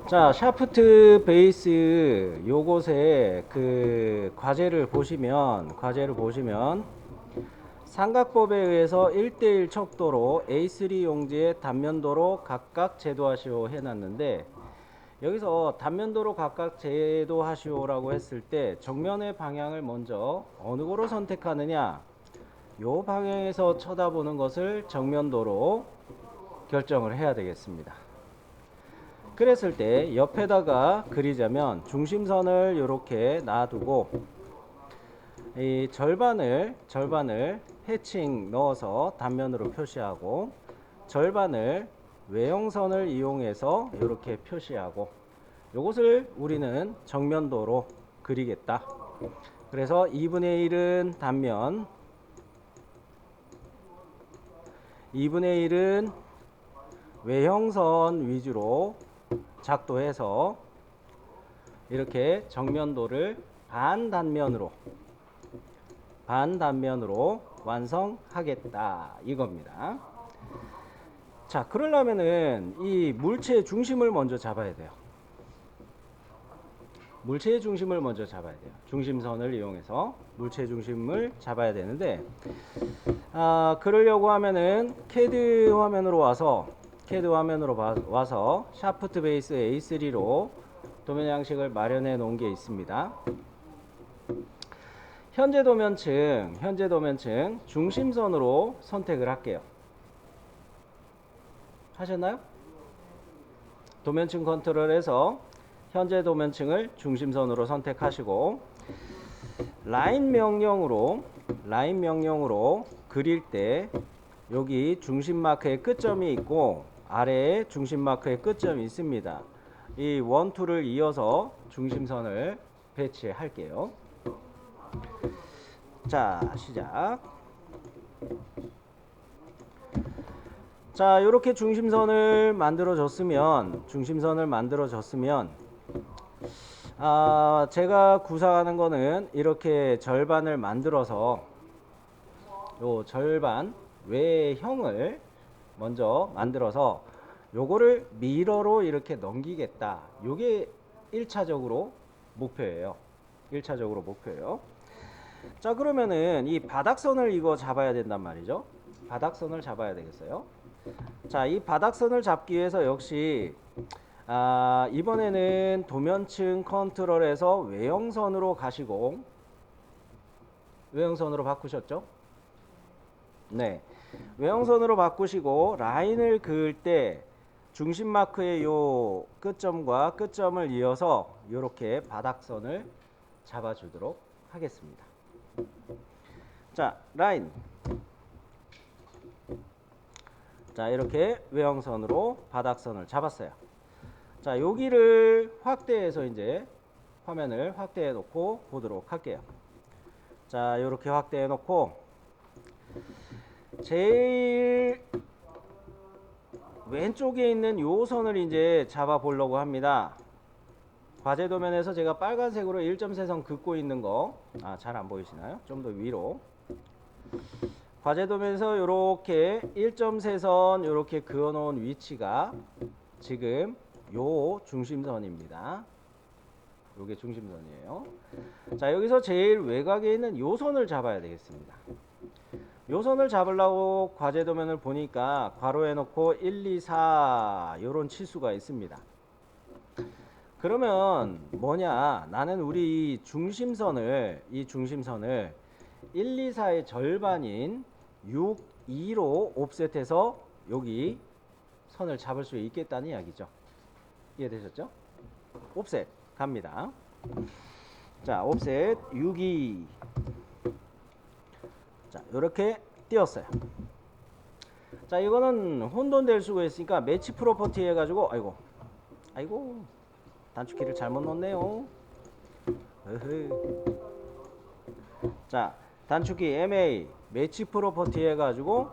자, 샤프트 베이스 요것에 그 과제를 보시면 삼각법에 의해서 1대1 척도로 A3 용지의 단면도로 각각 제도하시오 해놨는데, 여기서 단면도로 각각 제도하시오라고 했을 때 정면의 방향을 먼저 어느 거로 선택하느냐, 요 방향에서 쳐다보는 것을 정면도로 결정을 해야 되겠습니다. 그랬을 때 옆에다가 그리자면 중심선을 이렇게 놔두고 이 절반을 해칭 넣어서 단면으로 표시하고, 절반을 외형선을 이용해서 이렇게 표시하고, 이것을 우리는 정면도로 그리겠다. 그래서 2분의 1은 단면, 2분의 1은 외형선 위주로 작도해서 이렇게 정면도를 반단면으로 완성하겠다 이겁니다. 자, 그러려면은 이 물체의 중심을 먼저 잡아야 돼요. 물체의 중심을 먼저 잡아야 돼요. 중심선을 이용해서 물체의 중심을 잡아야 되는데, 그러려고 하면은 캐드 화면으로 와서 샤프트 베이스 A3로 도면 양식을 마련해 놓은 게 있습니다. 현재 도면층 중심선으로 선택을 할게요. 하셨나요? 도면층 컨트롤에서 현재 도면층을 중심선으로 선택하시고, 라인 명령으로 그릴 때 여기 중심 마크의 끝점이 있고 아래에 중심 마크의 끝점이 있습니다. 이 원투를 이어서 중심선을 배치할게요. 자, 시작. 자, 이렇게 중심선을 만들어 줬으면 제가 구상하는 거는 이렇게 절반을 만들어서 요 절반 외형을 먼저 만들어서 요거를 미러로 이렇게 넘기겠다. 요게 1차적으로 목표예요. 자, 그러면은 이 바닥선을 이거 잡아야 된단 말이죠. 바닥선을 잡아야 되겠어요. 자, 이 바닥선을 잡기 위해서 역시 이번에는 도면층 컨트롤에서 외형선으로 가시고, 외형선으로 바꾸셨죠? 네. 외형선으로 바꾸시고 라인을 그을 때 중심 마크의 요 끝점과 끝점을 이어서 이렇게 바닥선을 잡아주도록 하겠습니다. 자, 라인. 자, 이렇게 외형선으로 바닥선을 잡았어요. 자, 여기를 확대해서 이제 화면을 확대해 놓고 보도록 할게요. 자, 이렇게 확대해 놓고 제일 왼쪽에 있는 요 선을 이제 잡아 보려고 합니다. 과제 도면에서 제가 빨간색으로 1.3선 긋고 있는 거, 잘 안 보이시나요? 좀 더 위로. 과제 도면에서 이렇게 1.3선 이렇게 그어 놓은 위치가 지금 요 중심선입니다. 요게 중심선이에요. 자, 여기서 제일 외곽에 있는 요 선을 잡아야 되겠습니다. 요 선을 잡으려고 과제 도면을 보니까 괄호해 놓고 1, 2, 4 요런 치수가 있습니다. 그러면 뭐냐, 나는 우리 이 중심선을 1, 2, 4의 절반인 6, 2로 옵셋해서 여기 선을 잡을 수 있겠다는 이야기죠. 이해되셨죠? 옵셋 갑니다. 자, 옵셋 6, 2. 자, 이렇게 띄웠어요. 자, 이거는 혼돈될 수가 있으니까 매치 프로퍼티 해가지고, 아이고 단축키를 잘못 넣었네요. 자, 단축키 MA 매치 프로퍼티 해가지고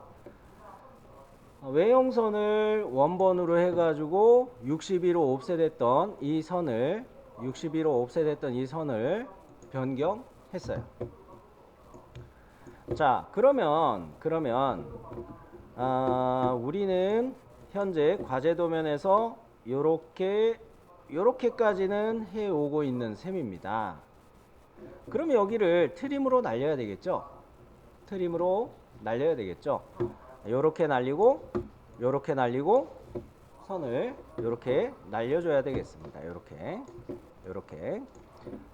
외형선을 원본으로 해가지고 62로 옵셋했던 이 선을 변경했어요. 자, 그러면 우리는 현재 과제 도면에서 이렇게 요렇게까지는 해오고 있는 셈입니다. 그러면 여기를 트림으로 날려야 되겠죠? 트림으로 날려야 되겠죠? 요렇게 날리고 요렇게 날리고 선을 요렇게 날려줘야 되겠습니다. 요렇게 요렇게.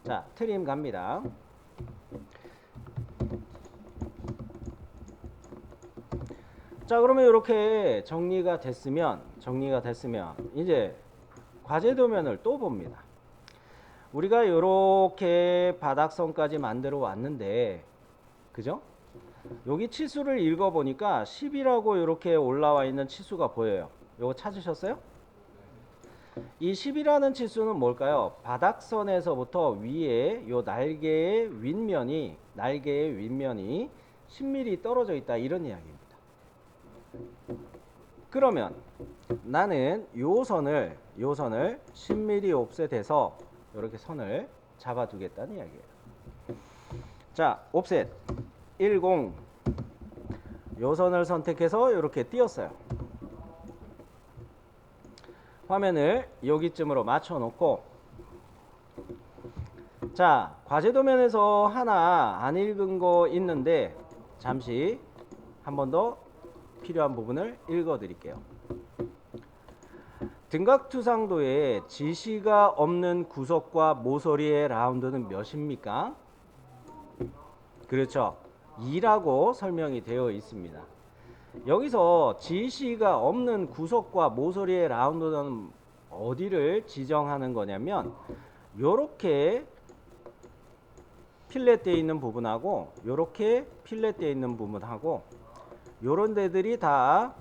자, 트림 갑니다. 자, 그러면 이렇게 정리가 됐으면 이제 과제 도면을 또 봅니다. 우리가 이렇게 바닥선까지 만들어 왔는데, 그죠? 여기 치수를 읽어 보니까 10이라고 이렇게 올라와 있는 치수가 보여요. 요거 찾으셨어요? 이 10이라는 치수는 뭘까요? 바닥선에서부터 위에 요 날개의 윗면이 10mm 떨어져 있다, 이런 이야기입니다. 그러면 나는 요 선을 10mm 옵셋해서 이렇게 선을 잡아 두겠다는 이야기예요. 자, 옵셋 10, 요 선을 선택해서 이렇게 띄웠어요. 화면을 여기쯤으로 맞춰 놓고, 자, 과제 도면에서 하나 안 읽은 거 있는데 잠시 한 번 더 필요한 부분을 읽어 드릴게요. 등각투상도에 지시가 없는 구석과 모서리의 라운드는 몇입니까? 그렇죠. 2라고 설명이 되어 있습니다. 여기서 지시가 없는 구석과 모서리의 라운드는 어디를 지정하는 거냐면, 요렇게 필렛되어 있는 부분하고 요렇게 필렛되어 있는 부분하고 요런 데들이 다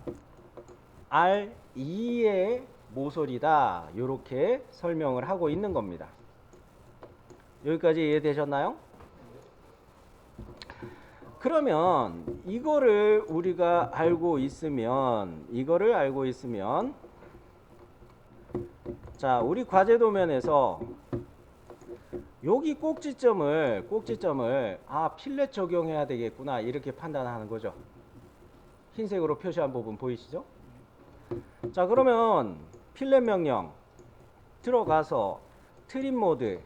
R2의 모서리다, 요렇게 설명을 하고 있는 겁니다. 여기까지 이해되셨나요? 그러면 이거를 우리가 알고 있으면 자, 우리 과제 도면에서 여기 꼭지점을 필렛 적용해야 되겠구나, 이렇게 판단하는 거죠. 흰색으로 표시한 부분 보이시죠? 자, 그러면 필렛 명령 들어가서 트림 모드,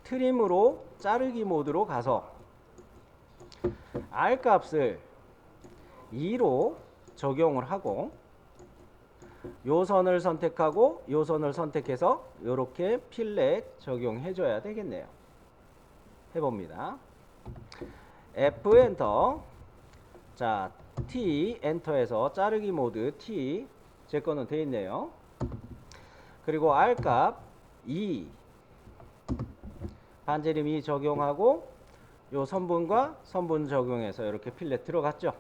트림으로 자르기 모드로 가서 R 값을 2로 적용을 하고 요 선을 선택하고 요 선을 선택해서 요렇게 필렛 적용해 줘야 되겠네요. 해봅니다. F 엔터. 자, T 엔터에서 자르기 모드 T, 제 거는 돼 있네요. 그리고 R 값 2, 반지름 2 적용하고 요 선분과 선분 적용해서 이렇게 필렛 들어갔죠.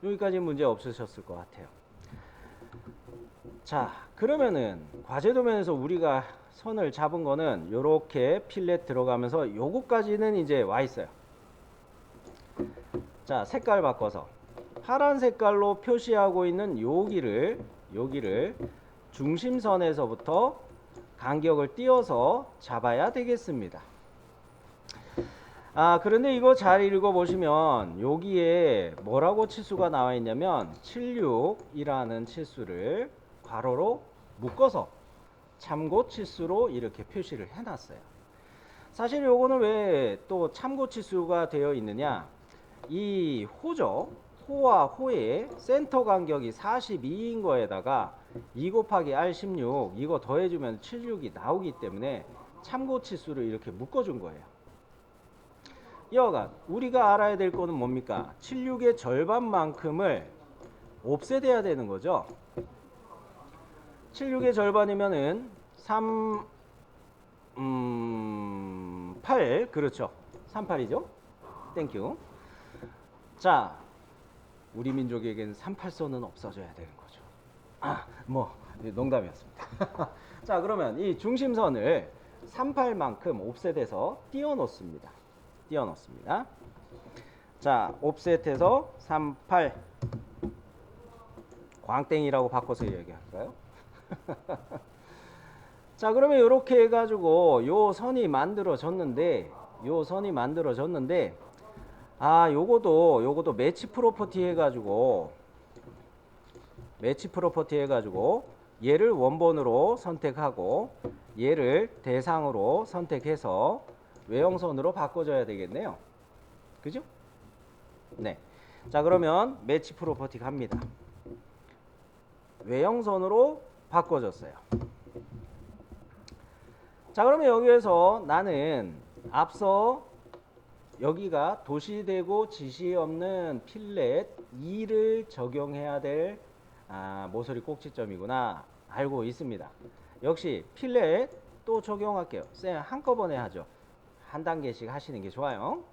여기까지 문제 없으셨을 것 같아요. 자, 그러면은 과제 도면에서 우리가 선을 잡은 거는 요렇게 필렛 들어가면서 요거까지는 이제 와 있어요. 자, 색깔 바꿔서 파란 색깔로 표시하고 있는 여기를 중심선에서부터 간격을 띄어서 잡아야 되겠습니다. 아, 그런데 이거 잘 읽어보시면 여기에 뭐라고 치수가 나와 있냐면 76이라는 치수를 괄호로 묶어서 참고 치수로 이렇게 표시를 해놨어요. 사실 요거는 왜 또 참고 치수가 되어 있느냐, 이 호죠. 호와 호의 센터 간격이 42인 거에다가 2 곱하기 R16 이거 더해주면 76이 나오기 때문에 참고 치수를 이렇게 묶어준 거예요. 여하간 우리가 알아야 될 거는 뭡니까? 76의 절반만큼을 옵셋해야 되는 거죠. 76의 절반이면은 8, 그렇죠. 38이죠. 땡큐. 자, 우리 민족에게는 38선은 없어져야 되는 거죠. 농담이었습니다. 자, 그러면 이 중심선을 38만큼 옵셋해서 띄워놓습니다. 자, 옵셋해서 38 광땡이라고 바꿔서 얘기할까요? 자, 그러면 이렇게 해가지고 요 선이 만들어졌는데 아, 요것도 매치 프로퍼티 해가지고 얘를 원본으로 선택하고 얘를 대상으로 선택해서 외형선으로 바꿔줘야 되겠네요. 그죠? 네. 자, 그러면 매치 프로퍼티 갑니다. 외형선으로 바꿔줬어요. 자, 그러면 여기에서 나는 앞서 여기가 도시되고 지시 없는 필렛 2를 적용해야 될 모서리 꼭지점이구나 알고 있습니다. 역시 필렛 또 적용할게요. 쌤 한꺼번에 하죠. 한 단계씩 하시는 게 좋아요.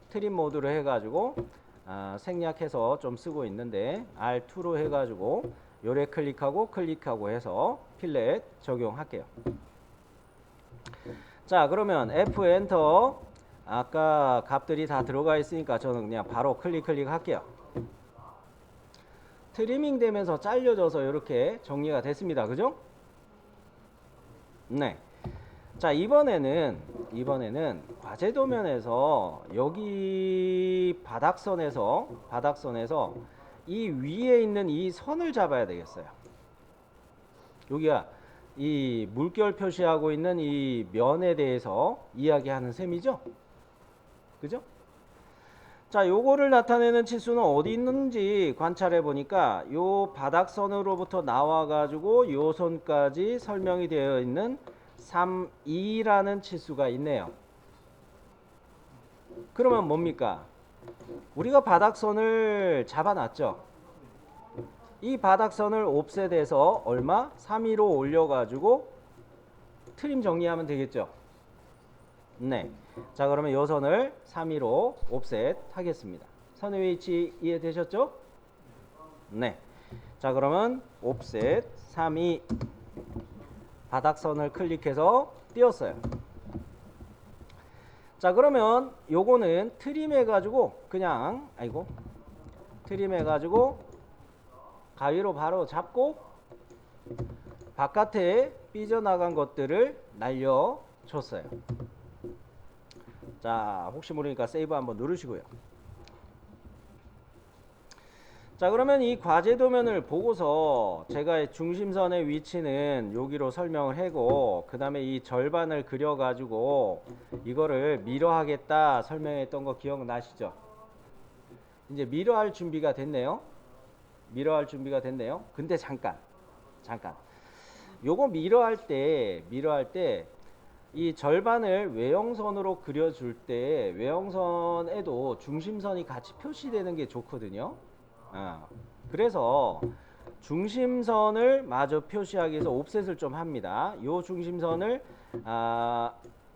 트림 모드로 해가지고 생략해서 좀 쓰고 있는데 R2로 해가지고 요래 클릭하고 해서 필렛 적용할게요. 자, 그러면 F 엔터. 아까 값들이 다 들어가 있으니까 저는 그냥 바로 클릭할게요. 트리밍 되면서 잘려져서 이렇게 정리가 됐습니다. 그죠? 네. 자, 이번에는 과제 도면에서 여기 바닥선에서 이 위에 있는 이 선을 잡아야 되겠어요. 여기가 이 물결 표시하고 있는 이 면에 대해서 이야기하는 셈이죠. 그죠? 자, 요거를 나타내는 치수는 어디 있는지 관찰해 보니까 요 바닥선으로부터 나와 가지고 요 선까지 설명이 되어 있는 3,2라는 치수가 있네요. 그러면 뭡니까? 우리가 바닥선을 잡아놨죠. 이 바닥선을 옵셋해서 얼마? 3,2로 올려가지고 트림 정리하면 되겠죠. 네. 자, 그러면 요 선을 3,2로 옵셋 하겠습니다. 선의 위치 이해되셨죠? 네. 자, 그러면 옵셋 3,2 바닥선을 클릭해서 띄웠어요. 자, 그러면 요거는 트림 해가지고 그냥 트림 해가지고 가위로 바로 잡고 바깥에 삐져나간 것들을 날려줬어요. 자, 혹시 모르니까 세이브 한번 누르시고요. 자, 그러면 이 과제 도면을 보고서 제가 중심선의 위치는 여기로 설명을 하고 그 다음에 이 절반을 그려가지고 이거를 미러하겠다 설명했던 거 기억나시죠? 이제 미러할 준비가 됐네요. 근데 잠깐 요거 미러할 때 이 절반을 외형선으로 그려줄 때 외형선에도 중심선이 같이 표시되는 게 좋거든요. 그래서 중심선을 마저 표시하기 위해서 옵셋을 좀 합니다. 요 중심선을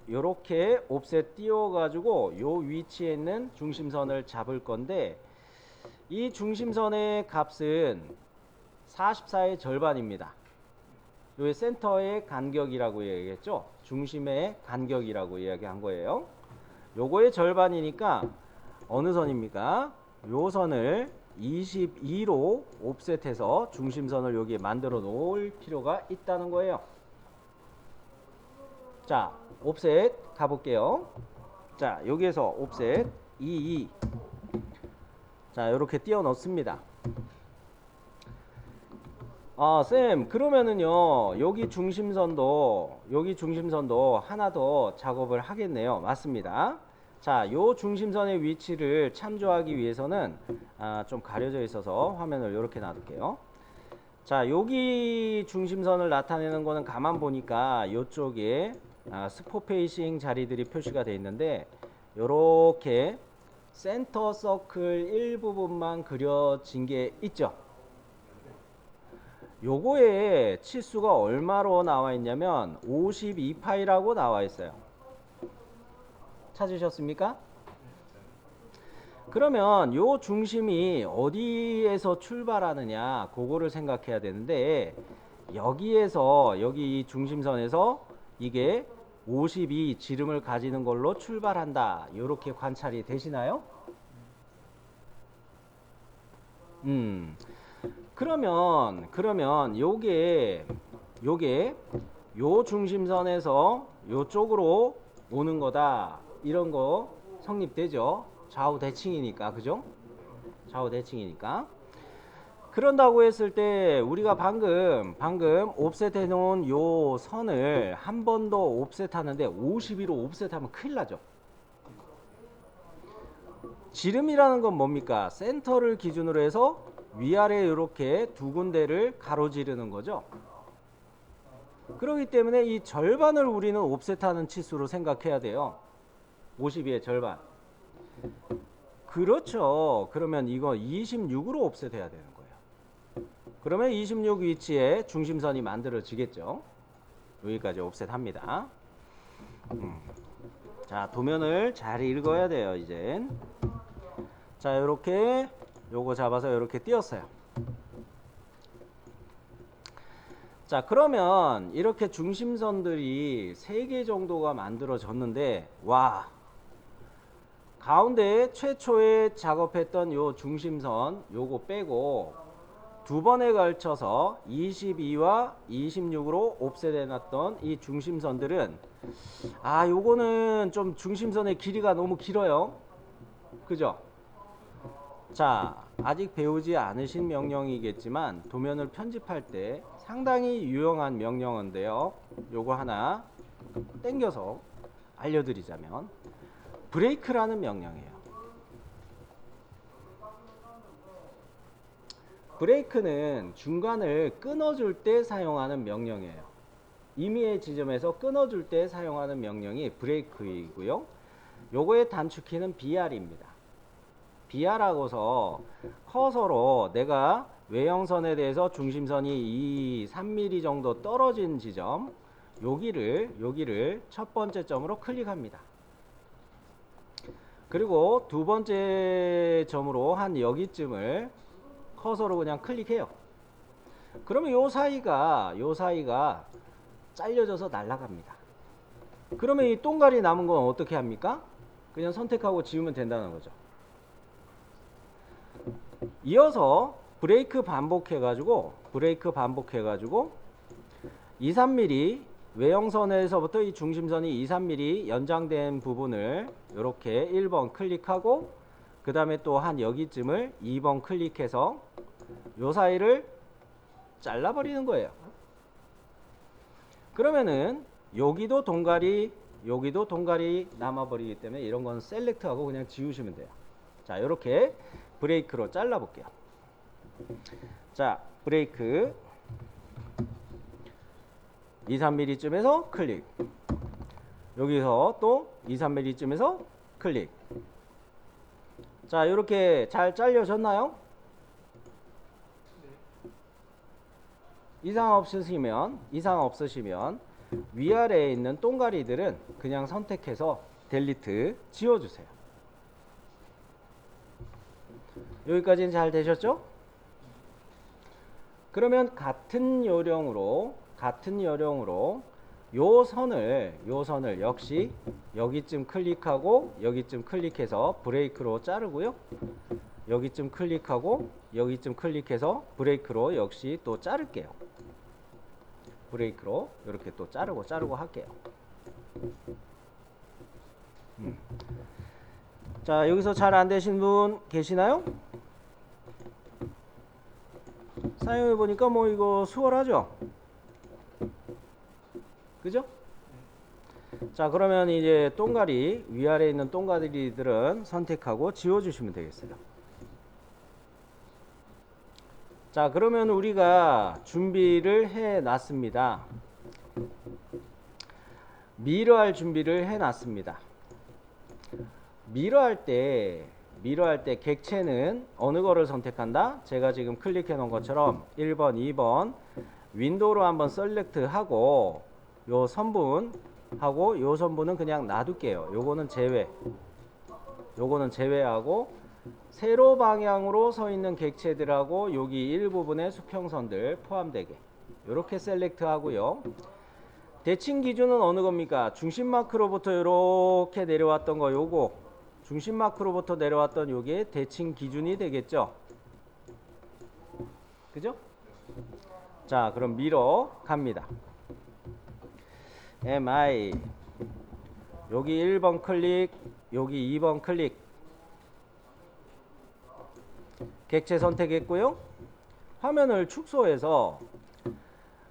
요렇게 옵셋 띄워 가지고 요 위치에 있는 중심선을 잡을 건데 이 중심선의 값은 44의 절반입니다. 요 센터의 간격이라고 얘기했죠. 중심의 간격이라고 이야기한 거예요. 요거의 절반이니까 어느 선입니까? 요 선을 22로 옵셋해서 중심선을 여기에 만들어 놓을 필요가 있다는 거예요. 자, 옵셋 가볼게요. 자, 여기에서 옵셋 22. 자, 이렇게 띄워 넣습니다. 쌤, 그러면은요, 여기 중심선도 하나 더 작업을 하겠네요. 맞습니다. 자, 요 중심선의 위치를 참조하기 위해서는 좀 가려져 있어서 화면을 이렇게 놔둘게요. 자, 여기 중심선을 나타내는 거는 가만 보니까 요쪽에 스포 페이싱 자리들이 표시가 되어 있는데 요렇게 센터 서클 일부분만 그려진 게 있죠. 요거의 치수가 얼마로 나와 있냐면 52파이라고 나와 있어요. 찾으셨습니까? 그러면 요 중심이 어디에서 출발하느냐 그거를 생각해야 되는데 여기에서 여기 이 중심선에서 이게 52 지름을 가지는 걸로 출발한다. 요렇게 관찰이 되시나요? 그러면 요게 요 중심선에서 요쪽으로 오는 거다. 이런 거 성립되죠? 좌우 대칭이니까. 그죠? 좌우 대칭이니까. 그런다고 했을 때 우리가 방금 옵셋 해놓은 요 선을 한 번 더 옵셋 하는데 52로 옵셋 하면 큰일 나죠. 지름이라는 건 뭡니까? 센터를 기준으로 해서 위아래 이렇게 두 군데를 가로지르는 거죠. 그렇기 때문에 이 절반을 우리는 옵셋하는 치수로 생각해야 돼요. 52의 절반. 그렇죠. 그러면 이거 26으로 옵셋해야 되는 거예요. 그러면 26 위치에 중심선이 만들어지겠죠. 여기까지 옵셋합니다. 자, 도면을 잘 읽어야 돼요. 이젠. 자, 요렇게 요거 잡아서 요렇게 띄었어요. 자, 그러면 이렇게 중심선들이 3개 정도가 만들어졌는데, 와, 가운데 최초에 작업했던 요 중심선 요거 빼고 두 번에 걸쳐서 22와 26으로 옵셋해 놨던 이 중심선들은, 아, 요거는 좀 중심선의 길이가 너무 길어요. 그죠? 자, 아직 배우지 않으신 명령이겠지만 도면을 편집할 때 상당히 유용한 명령인데요. 요거 하나 땡겨서 알려드리자면 브레이크라는 명령이에요. 브레이크는 중간을 끊어줄 때 사용하는 명령이에요. 임의의 지점에서 끊어줄 때 사용하는 명령이 브레이크이고요. 요거의 단축키는 BR입니다. BR하고서 커서로 내가 외형선에 대해서 중심선이 3mm 정도 떨어진 지점, 여기를 첫 번째 점으로 클릭합니다. 그리고 두 번째 점으로 한 여기쯤을 커서로 그냥 클릭해요. 그러면 요 사이가 잘려져서 날아갑니다. 그러면 이 동갈이 남은 건 어떻게 합니까? 그냥 선택하고 지우면 된다는 거죠. 이어서 브레이크 반복해가지고 2, 3mm 외형선에서부터 이 중심선이 2, 3mm 연장된 부분을 이렇게 1번 클릭하고 그 다음에 또 한 여기쯤을 2번 클릭해서 요 사이를 잘라버리는 거예요. 그러면은 여기도 동갈이 남아버리기 때문에 이런 건 셀렉트하고 그냥 지우시면 돼요. 자, 이렇게 브레이크로 잘라볼게요. 자, 브레이크 2, 3mm쯤에서 클릭. 여기서 또 2, 3mm쯤에서 클릭. 자, 이렇게 잘 잘려졌나요? 이상 없으시면 위아래에 있는 동가리들은 그냥 선택해서 델리트 지워주세요. 여기까지는 잘 되셨죠? 그러면 같은 요령으로 요 선을 역시 여기쯤 클릭하고 여기쯤 클릭해서 브레이크로 자르고요. 여기쯤 클릭하고 여기쯤 클릭해서 브레이크로 역시 또 자를게요. 브레이크로 이렇게 또 자르고 할게요. 자, 여기서 잘 안 되신 분 계시나요? 사용해 보니까 뭐 이거 수월하죠? 그죠? 자, 그러면 이제 동가리 위아래에 있는 동가리들은 선택하고 지워주시면 되겠어요. 자, 그러면 우리가 준비를 해 놨습니다. 미러할 준비를 해 놨습니다. 미러할 때 객체는 어느 거를 선택한다? 제가 지금 클릭해 놓은 것처럼 1번, 2번 윈도우로 한번 셀렉트 하고 요 선분하고 요 선분은 그냥 놔둘게요. 요거는 제외하고 세로 방향으로 서 있는 객체들하고 여기 일부분의 수평선들 포함되게 이렇게 셀렉트 하고요. 대칭 기준은 어느 겁니까? 중심 마크로부터 이렇게 내려왔던 거 요거 중심 마크로부터 내려왔던 요게 대칭 기준이 되겠죠. 그죠? 자, 그럼 미러 갑니다. MI 여기 1번 클릭, 여기 2번 클릭. 객체 선택했고요. 화면을 축소해서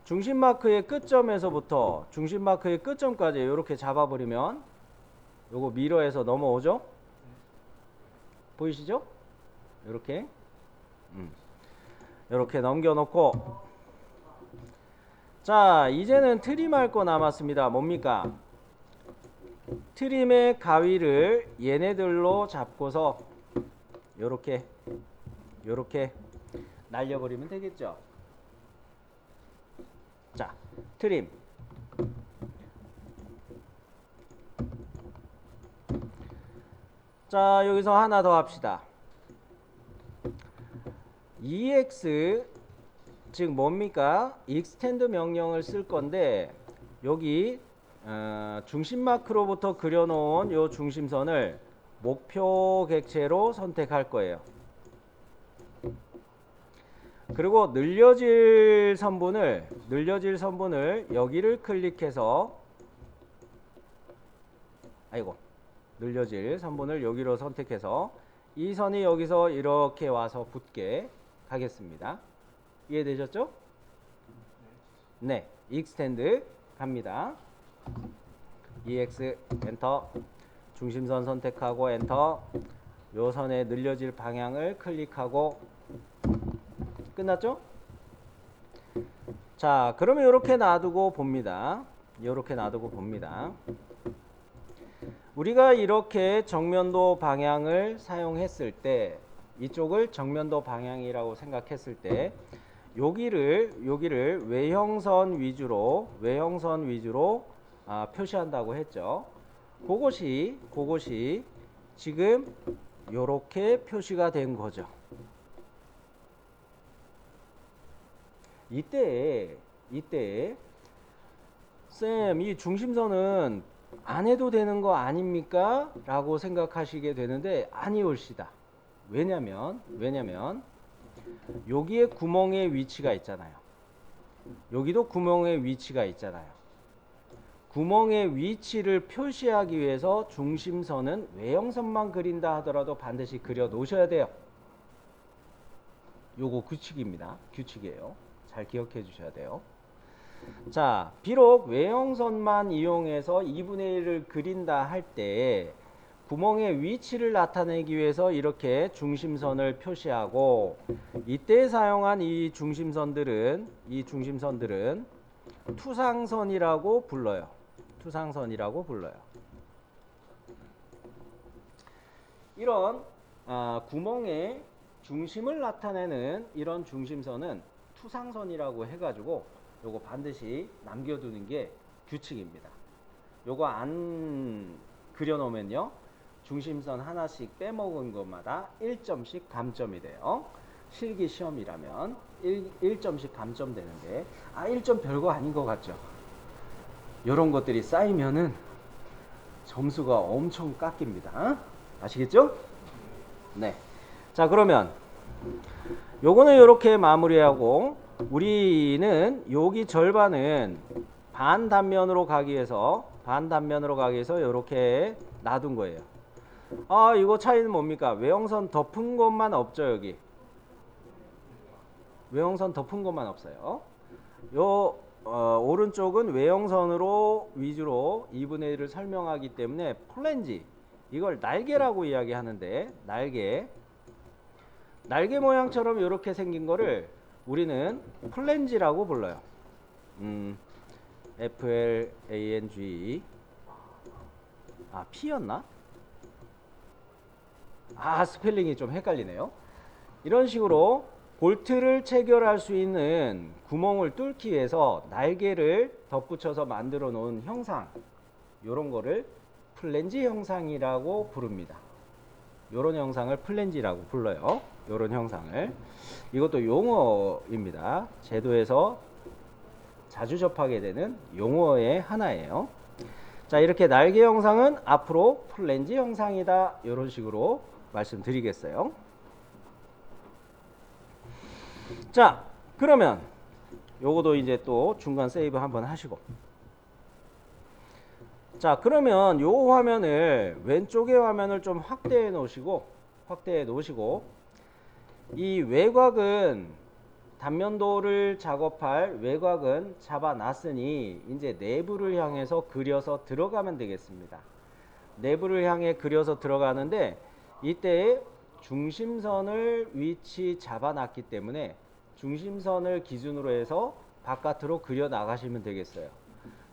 중심 마크의 끝점에서부터 중심 마크의 끝점까지 이렇게 잡아버리면 요거 미러에서 넘어오죠? 보이시죠? 이렇게 이렇게 넘겨놓고, 자 이제는 트림할 거 남았습니다. 뭡니까? 트림의 가위를 얘네들로 잡고서 요렇게 날려버리면 되겠죠. 자, 트림. 자, 여기서 하나 더 합시다. EX, 즉 뭡니까? extend 명령을 쓸 건데, 여기 중심 마크로부터 그려놓은 요 중심선을 목표 객체로 선택할 거예요. 그리고 늘려질 선분을 여기를 클릭해서, 늘려질 선분을 여기로 선택해서 이 선이 여기서 이렇게 와서 붙게 하겠습니다. 이해되셨죠? 네, extend 갑니다. EX 엔터, 중심선 선택하고 엔터, 요 선에 늘려질 방향을 클릭하고 끝났죠? 자, 그러면 이렇게 놔두고 봅니다. 우리가 이렇게 정면도 방향을 사용했을 때, 이쪽을 정면도 방향이라고 생각했을 때, 여기를 외형선 위주로 표시한다고 했죠. 그것이 지금 이렇게 표시가 된 거죠. 이때 쌤, 이 중심선은 안 해도 되는 거 아닙니까? 라고 생각하시게 되는데 아니올시다. 왜냐면 여기에 구멍의 위치가 있잖아요. 여기도 구멍의 위치가 있잖아요. 구멍의 위치를 표시하기 위해서 중심선은 외형선만 그린다 하더라도 반드시 그려 놓으셔야 돼요. 요거 규칙이에요. 잘 기억해 주셔야 돼요. 자, 비록 외형선만 이용해서 2분의 1을 그린다 할 때 구멍의 위치를 나타내기 위해서 이렇게 중심선을 표시하고, 이때 사용한 이 중심선들은 투상선이라고 불러요. 이런 구멍의 중심을 나타내는 이런 중심선은 투상선이라고 해가지고 요거 반드시 남겨두는 게 규칙입니다. 요거 안 그려놓으면요, 중심선 하나씩 빼먹은 것마다 1점씩 감점이 돼요. 실기 시험이라면 1점씩 감점되는데 1점 별거 아닌 것 같죠? 요런 것들이 쌓이면은 점수가 엄청 깎입니다. 아시겠죠? 네. 자, 그러면 요거는 이렇게 마무리하고, 우리는 여기 절반은 반단면으로 가기 위해서 이렇게 놔둔 거예요. 이거 차이는 뭡니까? 외형선 덮은 것만 없죠. 여기 외형선 덮은 것만 없어요. 요 오른쪽은 외형선으로 위주로 2분의 1을 설명하기 때문에 플랜지, 이걸 날개라고 이야기하는데, 날개 모양처럼 이렇게 생긴 거를 우리는 플랜지라고 불러요. FLANG. P였나? 스펠링이 좀 헷갈리네요. 이런 식으로 볼트를 체결할 수 있는 구멍을 뚫기 위해서 날개를 덧붙여서 만들어 놓은 형상, 요런 거를 플랜지 형상이라고 부릅니다. 요런 형상을 플랜지라고 불러요. 요런 형상을. 이것도 용어입니다. 제도에서 자주 접하게 되는 용어의 하나예요. 자, 이렇게 날개 형상은 앞으로 플랜지 형상이다. 이런 식으로 말씀드리겠어요. 자, 그러면 요거도 이제 또 중간 세이브 한번 하시고, 자, 그러면 요 화면을, 왼쪽의 화면을 좀 확대해 놓으시고 이 외곽은 단면도를 작업할 외곽은 잡아놨으니 이제 내부를 향해서 그려서 들어가면 되겠습니다. 내부를 향해 그려서 들어가는데 이때 중심선을 위치 잡아놨기 때문에 중심선을 기준으로 해서 바깥으로 그려 나가시면 되겠어요.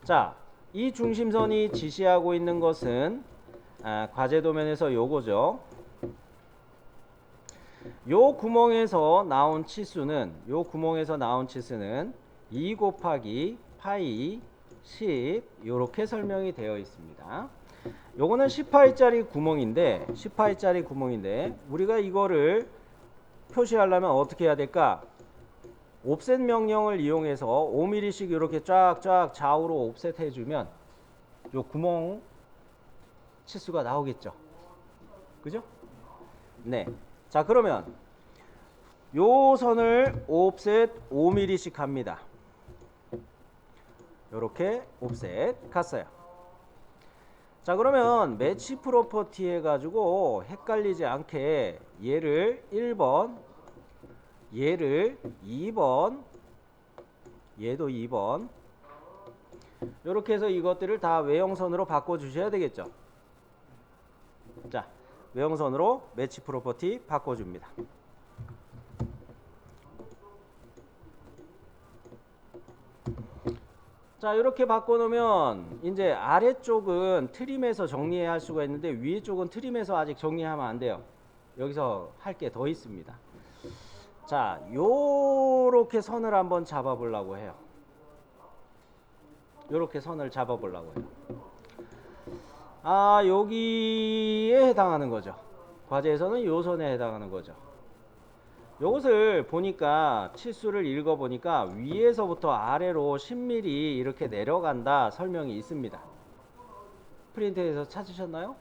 자, 이 중심선이 지시하고 있는 것은 과제 도면에서 요거죠. 요 구멍에서 나온 치수는 2 곱하기 파이 10 이렇게 설명이 되어 있습니다. 요거는 10파이짜리 구멍인데 우리가 이거를 표시하려면 어떻게 해야 될까? 옵셋 명령을 이용해서 5mm씩 이렇게 쫙쫙 좌우로 옵셋 해주면 요 구멍 치수가 나오겠죠. 그죠? 네. 자, 그러면 요 선을 옵셋 5mm씩 합니다. 요렇게 옵셋 갔어요. 자, 그러면 매치 프로퍼티 해가지고 헷갈리지 않게 얘를 1번, 얘를 2번, 얘도 2번 요렇게 해서 이것들을 다 외형선으로 바꿔주셔야 되겠죠. 자, 외형선으로 매치 프로퍼티 바꿔줍니다. 자, 이렇게 바꿔놓으면 이제 아래쪽은 트림해서 정리해야 할 수가 있는데 위에 쪽은 트림해서 아직 정리하면 안 돼요. 여기서 할 게 더 있습니다. 자, 요렇게 선을 한번 잡아보려고 해요. 요렇게 선을 잡아보려고 해요. 여기에 해당하는 거죠. 과제에서는 요 선에 해당하는 거죠. 요것을 보니까 치수를 읽어보니까 위에서부터 아래로 10mm 이렇게 내려간다 설명이 있습니다. 프린트에서 찾으셨나요?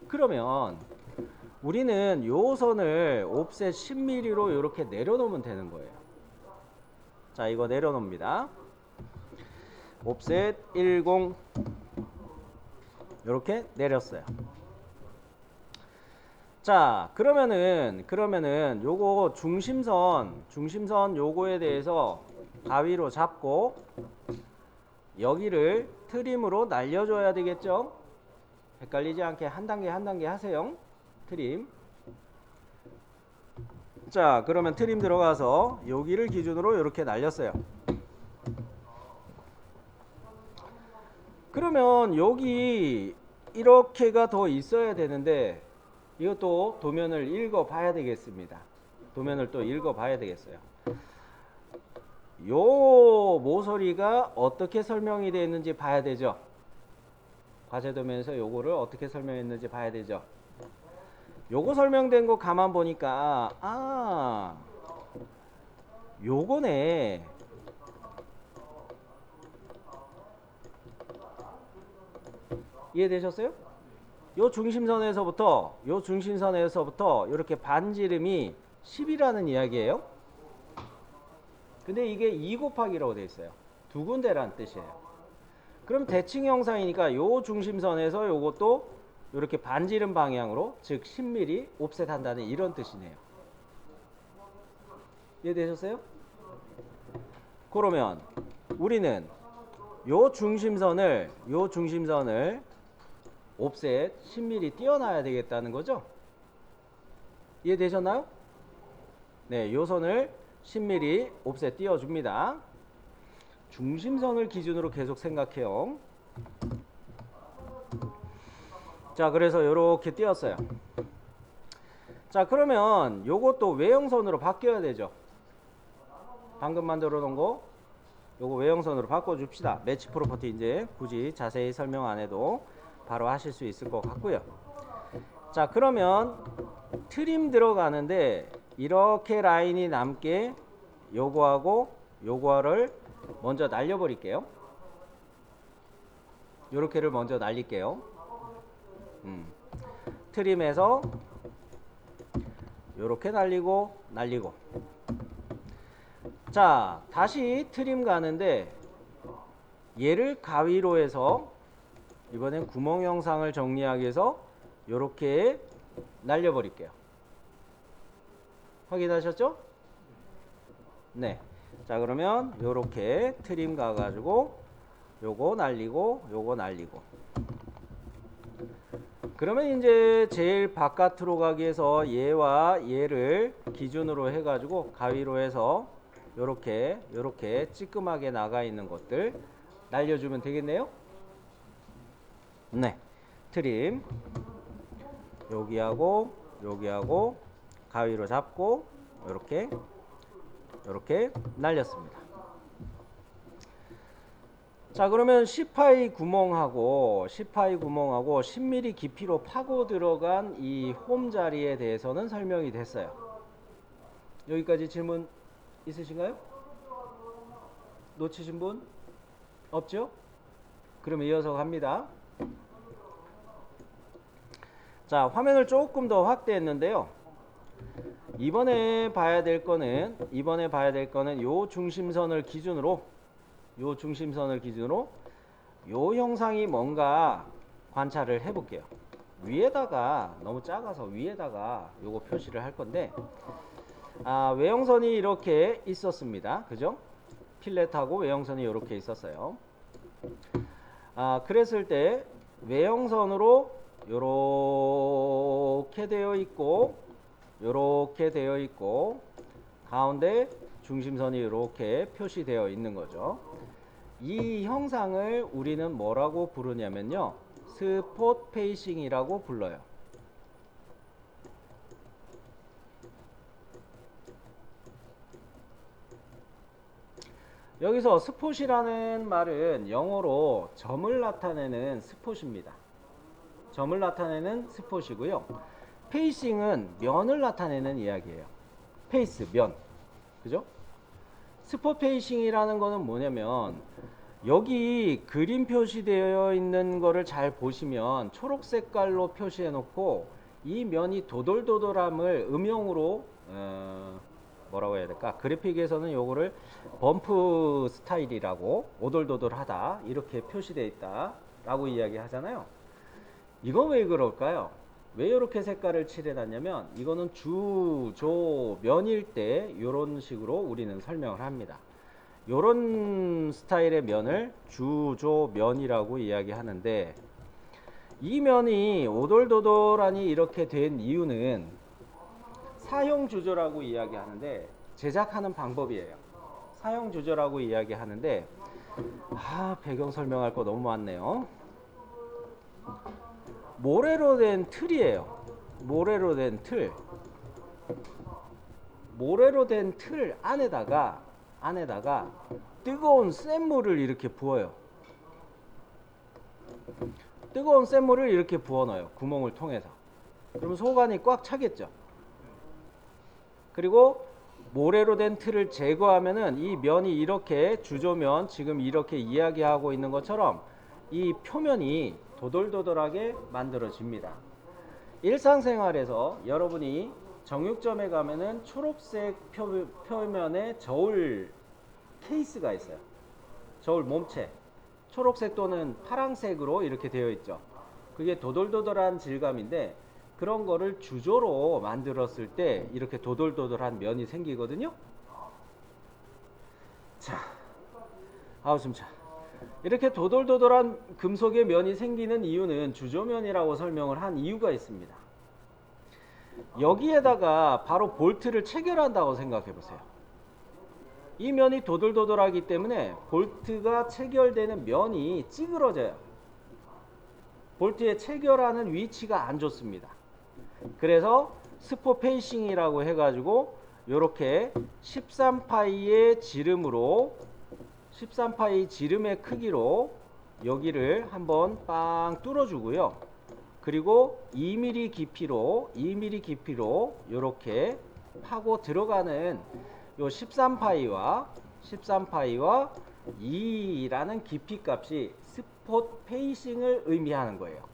그러면 우리는 요 선을 옵셋 10mm로 이렇게 내려놓으면 되는 거예요. 자, 이거 내려놓습니다. 옵셋 10 이렇게 내렸어요. 자, 그러면은 요거 중심선 요거에 대해서 가위로 잡고 여기를 트림으로 날려줘야 되겠죠. 헷갈리지 않게 한 단계 한 단계 하세요. 트림. 자, 그러면 트림 들어가서 여기를 기준으로 이렇게 날렸어요. 그러면 여기 이렇게가 더 있어야 되는데 이것도 도면을 읽어 봐야 되겠습니다. 도면을 또 읽어 봐야 되겠어요. 요 모서리가 어떻게 설명이 되어 있는지 봐야 되죠. 과제 도면에서 요거를 어떻게 설명했는지 봐야 되죠. 요거 설명된 거 가만 보니까 요거네. 이해되셨어요? 요 중심선에서부터 이렇게 반지름이 10이라는 이야기예요. 근데 이게 2 곱하기라고 되어 있어요. 두 군데라는 뜻이에요. 그럼 대칭 형상이니까 요 중심선에서 요것도 이렇게 반지름 방향으로 즉 10mm 옵셋 한다는 이런 뜻이네요. 이해되셨어요? 그러면 우리는 요 중심선을 옵셋 10mm 띄워놔야 되겠다는 거죠. 이해되셨나요? 네, 요 선을 10mm 옵셋 띄워줍니다. 중심선을 기준으로 계속 생각해요. 자, 그래서 요렇게 띄웠어요. 자, 그러면 요것도 외형선으로 바뀌어야 되죠. 방금 만들어 놓은 거 요거 외형선으로 바꿔줍시다. 매치 프로퍼티 이제 굳이 자세히 설명 안 해도 바로 하실 수 있을 것 같고요. 자, 그러면 트림 들어가는데 이렇게 라인이 남게 요거하고 요거를 먼저 날려버릴게요. 요렇게를 먼저 날릴게요. 트림해서 요렇게 날리고 자, 다시 트림 가는데 얘를 가위로 해서 이번엔 구멍 형상을 정리하기 위해서 요렇게 날려버릴게요. 확인하셨죠? 네. 자, 그러면 요렇게 트림 가가지고 요거 날리고 요거 날리고. 그러면 이제 제일 바깥으로 가기 위해서 얘와 얘를 기준으로 해가지고 가위로 해서 요렇게 찌끔하게 나가 있는 것들 날려주면 되겠네요. 네. 트림 여기하고 가위로 잡고 요렇게 날렸습니다. 자, 그러면 10파이 구멍하고 10mm 깊이로 파고 들어간 이 홈 자리에 대해서는 설명이 됐어요. 여기까지 질문 있으신가요? 놓치신 분? 없죠? 그럼 이어서 갑니다. 자, 화면을 조금 더 확대했는데요. 이번에 봐야 될 거는 요 중심선을 기준으로 요 형상이 뭔가 관찰을 해 볼게요. 위에다가 너무 작아서 위에다가 요거 표시를 할 건데, 외형선이 이렇게 있었습니다. 그죠? 필렛하고 외형선이 이렇게 있었어요. 그랬을 때 외형선으로 요렇게 되어 있고 가운데 중심선이 이렇게 표시되어 있는 거죠. 이 형상을 우리는 뭐라고 부르냐면요, 스폿 페이싱이라고 불러요. 여기서 스폿이라는 말은 영어로 점을 나타내는 스폿입니다. 점을 나타내는 스폿이고요. 페이싱은 면을 나타내는 이야기예요. 페이스, 면. 그죠? 스폿 페이싱이라는 거는 뭐냐면, 여기 그림 표시되어 있는 거를 잘 보시면 초록 색깔로 표시해 놓고 이 면이 도돌도돌함을 음영으로 뭐라고 해야 될까? 그래픽에서는 요거를 범프 스타일이라고, 오돌도돌하다 이렇게 표시되어 있다 라고 이야기 하잖아요. 이건 왜 그럴까요? 왜 이렇게 색깔을 칠해놨냐면, 이거는 주, 조, 면일 때 이런 식으로 우리는 설명을 합니다. 이런 스타일의 면을 주, 조, 면이라고 이야기하는데, 이 면이 오돌도돌하니 이렇게 된 이유는 사용주조라고 이야기하는데, 제작하는 방법이에요. 사용주조라고 이야기하는데, 배경 설명할 거 너무 많네요. 모래로 된 틀이에요. 모래로 된 틀 안에다가 뜨거운 샘물을 이렇게 부어요. 뜨거운 샘물을 이렇게 부어 넣어요. 구멍을 통해서. 그러면 소관이 꽉 차겠죠. 그리고 모래로 된 틀을 제거하면은 이 면이 이렇게 주조면, 지금 이렇게 이야기하고 있는 것처럼 이 표면이 도돌도돌하게 만들어집니다. 일상생활에서 여러분이 정육점에 가면은 초록색 표면에 저울 케이스가 있어요. 저울 몸체. 초록색 또는 파란색으로 이렇게 되어 있죠. 그게 도돌도돌한 질감인데, 그런 거를 주조로 만들었을 때 이렇게 도돌도돌한 면이 생기거든요. 자, 숨차. 이렇게 도돌도돌한 금속의 면이 생기는 이유는 주조면이라고 설명을 한 이유가 있습니다. 여기에다가 바로 볼트를 체결한다고 생각해 보세요. 이 면이 도돌도돌하기 때문에 볼트가 체결되는 면이 찌그러져요. 볼트에 체결하는 위치가 안 좋습니다. 그래서 스폿 페이싱이라고 해가지고 요렇게 13파이의 지름으로, 13파이 지름의 크기로 여기를 한번 빵 뚫어주고요. 그리고 2mm 깊이로 요렇게 파고 들어가는 요 13파이와 2라는 깊이 값이 스폿 페이싱을 의미하는 거예요.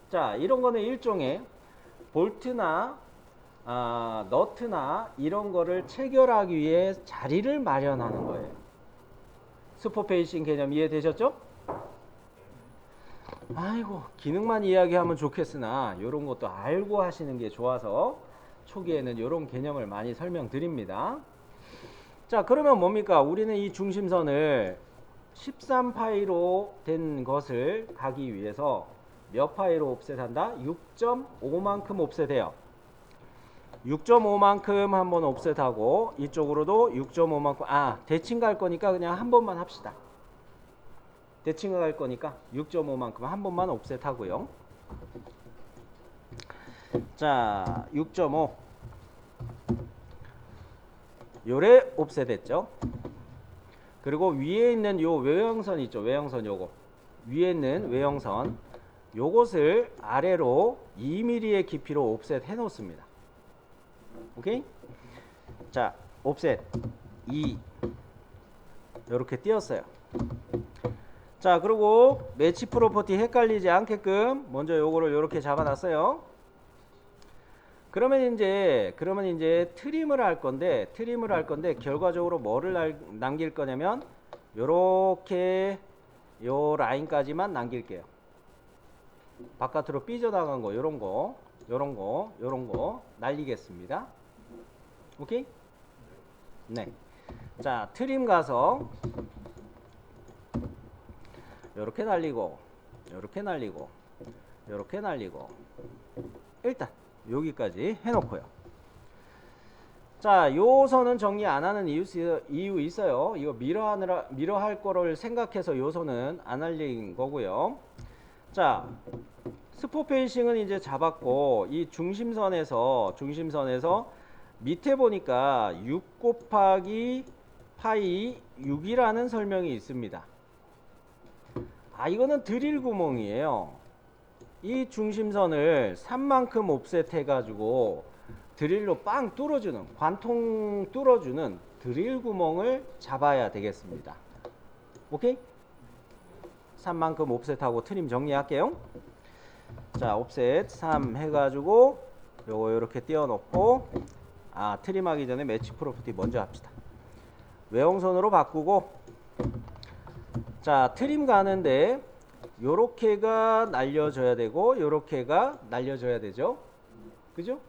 자, 이런 거는 일종의 볼트나 너트나 이런 거를 체결하기 위해 자리를 마련하는 거예요. 스폿 페이싱 개념 이해되셨죠? 기능만 이야기하면 좋겠으나 이런 것도 알고 하시는 게 좋아서 초기에는 이런 개념을 많이 설명드립니다. 자, 그러면 뭡니까? 우리는 이 중심선을 13파이로 된 것을 가기 위해서 몇 파이로 옵셋한다? 6.5만큼 옵셋해요. 6.5만큼 한번 옵셋하고 이쪽으로도 6.5만큼 대칭 갈 거니까 그냥 한 번만 합시다. 대칭 갈 거니까 6.5만큼 한 번만 옵셋하고요. 자, 6.5 요래 옵셋했죠. 그리고 위에 있는 요 외형선 있죠. 외형선 요거 위에 있는 외형선 요것을 아래로 2mm의 깊이로 옵셋 해 놓습니다. 오케이? 자, 옵셋 2 요렇게 띄었어요. 자, 그리고 매치 프로퍼티 헷갈리지 않게끔 먼저 요거를 요렇게 잡아 놨어요. 그러면 이제 트림을 할 건데 결과적으로 뭐를 남길 거냐면 요렇게 요 라인까지만 남길게요. 바깥으로 삐져나간 거 요런 거 날리겠습니다. 오케이? 네. 자, 트림 가서 요렇게 날리고 요렇게 날리고 요렇게 날리고 일단 여기까지 해놓고요. 자, 요 선은 정리 안 하는 이유 있어요. 이거 미러 할 거를 생각해서 요 선은 안 날린 거고요. 자, 스포 페이싱은 이제 잡았고 이 중심선에서 밑에 보니까 6 곱하기 파이 6이라는 설명이 있습니다. 이거는 드릴 구멍이에요. 이 중심선을 3만큼 옵셋 해가지고 드릴로 빵 뚫어주는, 관통 뚫어주는 드릴 구멍을 잡아야 되겠습니다. 오케이? 3만큼 옵셋하고 트림 정리할게요. 자, 옵셋 3 해가지고 요거 요렇게 띄워놓고 트림하기 전에 매치 프로퍼티 먼저 합시다. 외형선으로 바꾸고 자, 트림 가는데 요렇게가 날려줘야 되고 요렇게가 날려줘야 되죠. 그죠?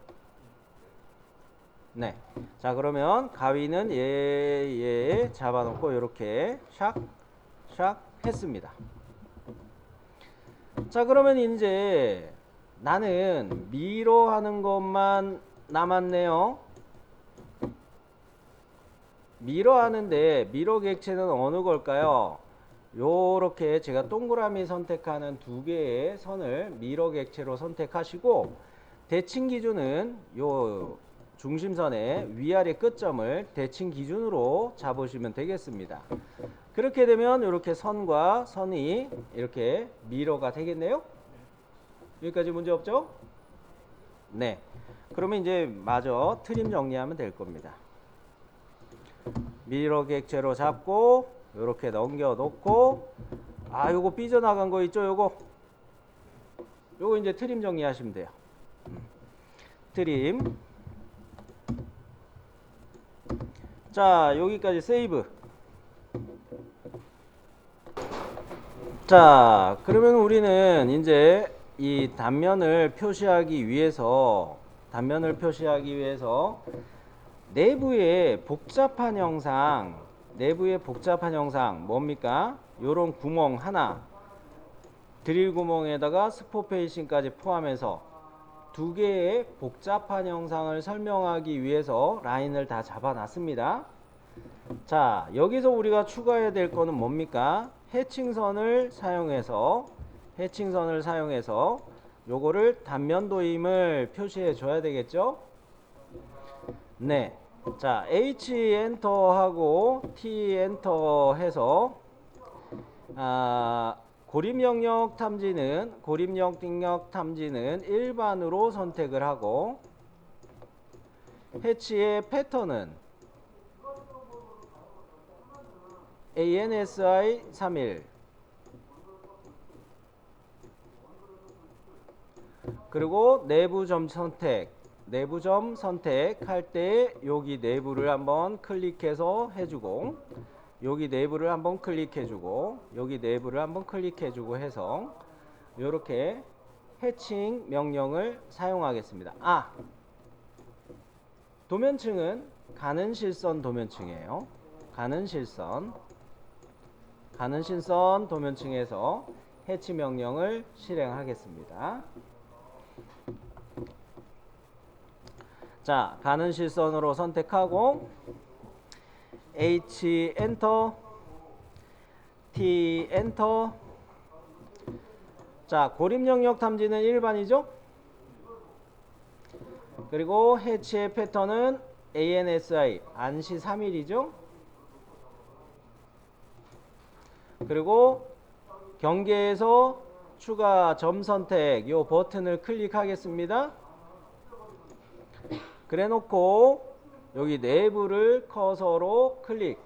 네. 자, 그러면 가위는 얘 잡아놓고 요렇게 샥 했습니다. 자, 그러면 이제 나는 미러 하는 것만 남았네요. 미러 하는데 미러 객체는 어느 걸까요? 요렇게 제가 동그라미 선택하는 두 개의 선을 미러 객체로 선택하시고 대칭 기준은 요 중심선의 위아래 끝점을 대칭 기준으로 잡으시면 되겠습니다. 그렇게 되면 이렇게 선과 선이 이렇게 미러가 되겠네요. 여기까지 문제 없죠? 네. 그러면 이제 마저 트림 정리하면 될 겁니다. 미러 객체로 잡고 요렇게 넘겨 놓고 요거 삐져나간 거 있죠? 요거 이제 트림 정리하시면 돼요. 트림. 자, 여기까지 세이브. 자, 그러면 우리는 이제 이 단면을 표시하기 위해서 내부의 복잡한 형상 뭡니까? 요런 구멍 하나, 드릴 구멍에다가 스포 페이싱까지 포함해서 두 개의 복잡한 형상을 설명하기 위해서 라인을 다 잡아 놨습니다. 자, 여기서 우리가 추가해야 될 거는 뭡니까? 해칭선을 사용해서 요거를 단면 도임을 표시해 줘야 되겠죠? 네. 자, H 엔터 하고 T 엔터 해서 고립영역 탐지는 일반으로 선택을 하고 해치의 패턴은 ANSI 31 그리고 내부점 선택할 때 여기 내부를 한번 클릭해서 해주고 여기 내부를 한번 클릭해주고 여기 내부를 한번 클릭해주고 해서 이렇게 해칭 명령을 사용하겠습니다. 도면층은 가는 실선 도면층이에요. 가는 실선 도면층에서 해치 명령을 실행하겠습니다. 자, 가는 실선으로 선택하고 H 엔터, T 엔터. 자, 고립 영역 탐지는 일반이죠. 그리고 해치의 패턴은 ANSI 안시 3일이죠. 그리고 경계에서 추가 점 선택 요 버튼을 클릭하겠습니다. 그래 놓고 여기 내부를 커서로 클릭.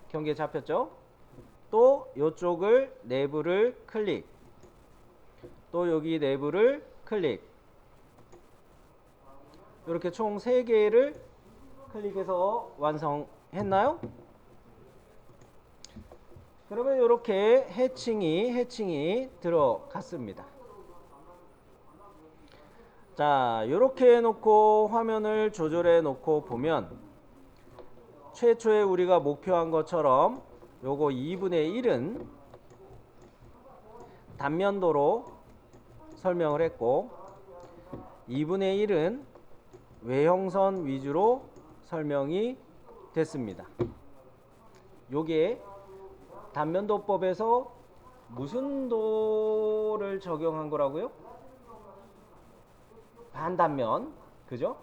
경계 잡혔죠? 또 이쪽을 내부를 클릭. 또 여기 내부를 클릭. 이렇게 총 3개를 클릭해서 완성했나요? 그러면 이렇게 해칭이 들어갔습니다. 자, 이렇게 해놓고 화면을 조절해 놓고 보면 최초에 우리가 목표한 것처럼 요거 2분의 1은 단면도로 설명을 했고 2분의 1은 외형선 위주로 설명이 됐습니다. 요게 단면도법에서 무슨 도를 적용한 거라고요? 반단면, 그죠?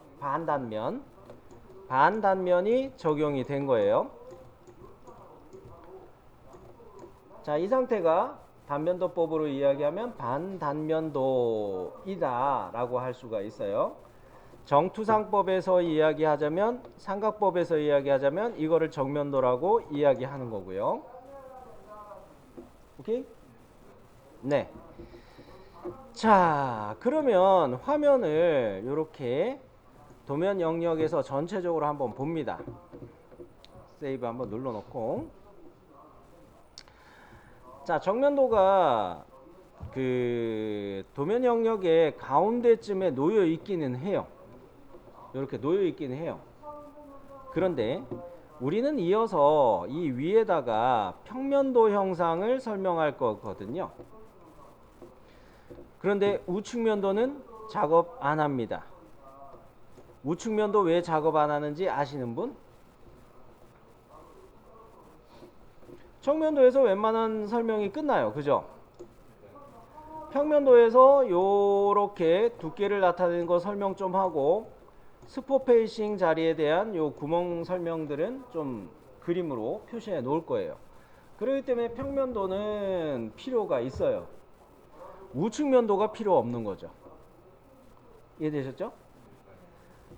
반단면이 적용이 된 거예요. 자, 이 상태가 단면도법으로 이야기하면 반단면도이다 라고 할 수가 있어요. 정투상법에서 이야기하자면, 삼각법에서 이야기하자면 이거를 정면도라고 이야기하는 거고요. 오케이? 네. 자, 그러면 화면을 이렇게 도면 영역에서 전체적으로 한번 봅니다. 세이브 한번 눌러놓고. 자, 정면도가 그 도면 영역의 가운데쯤에 놓여 있기는 해요. 이렇게 놓여 있기는 해요. 그런데 우리는 이어서 이 위에다가 평면도 형상을 설명할 거거든요. 그런데 우측면도는 작업 안 합니다. 우측면도 왜 작업 안 하는지 아시는 분? 정면도에서 웬만한 설명이 끝나요. 그죠? 평면도에서 요렇게 두께를 나타내는 거 설명 좀 하고 스포 페이싱 자리에 대한 요 구멍 설명들은 좀 그림으로 표시해 놓을 거예요. 그렇기 때문에 평면도는 필요가 있어요. 우측면도가 필요 없는 거죠. 이해되셨죠?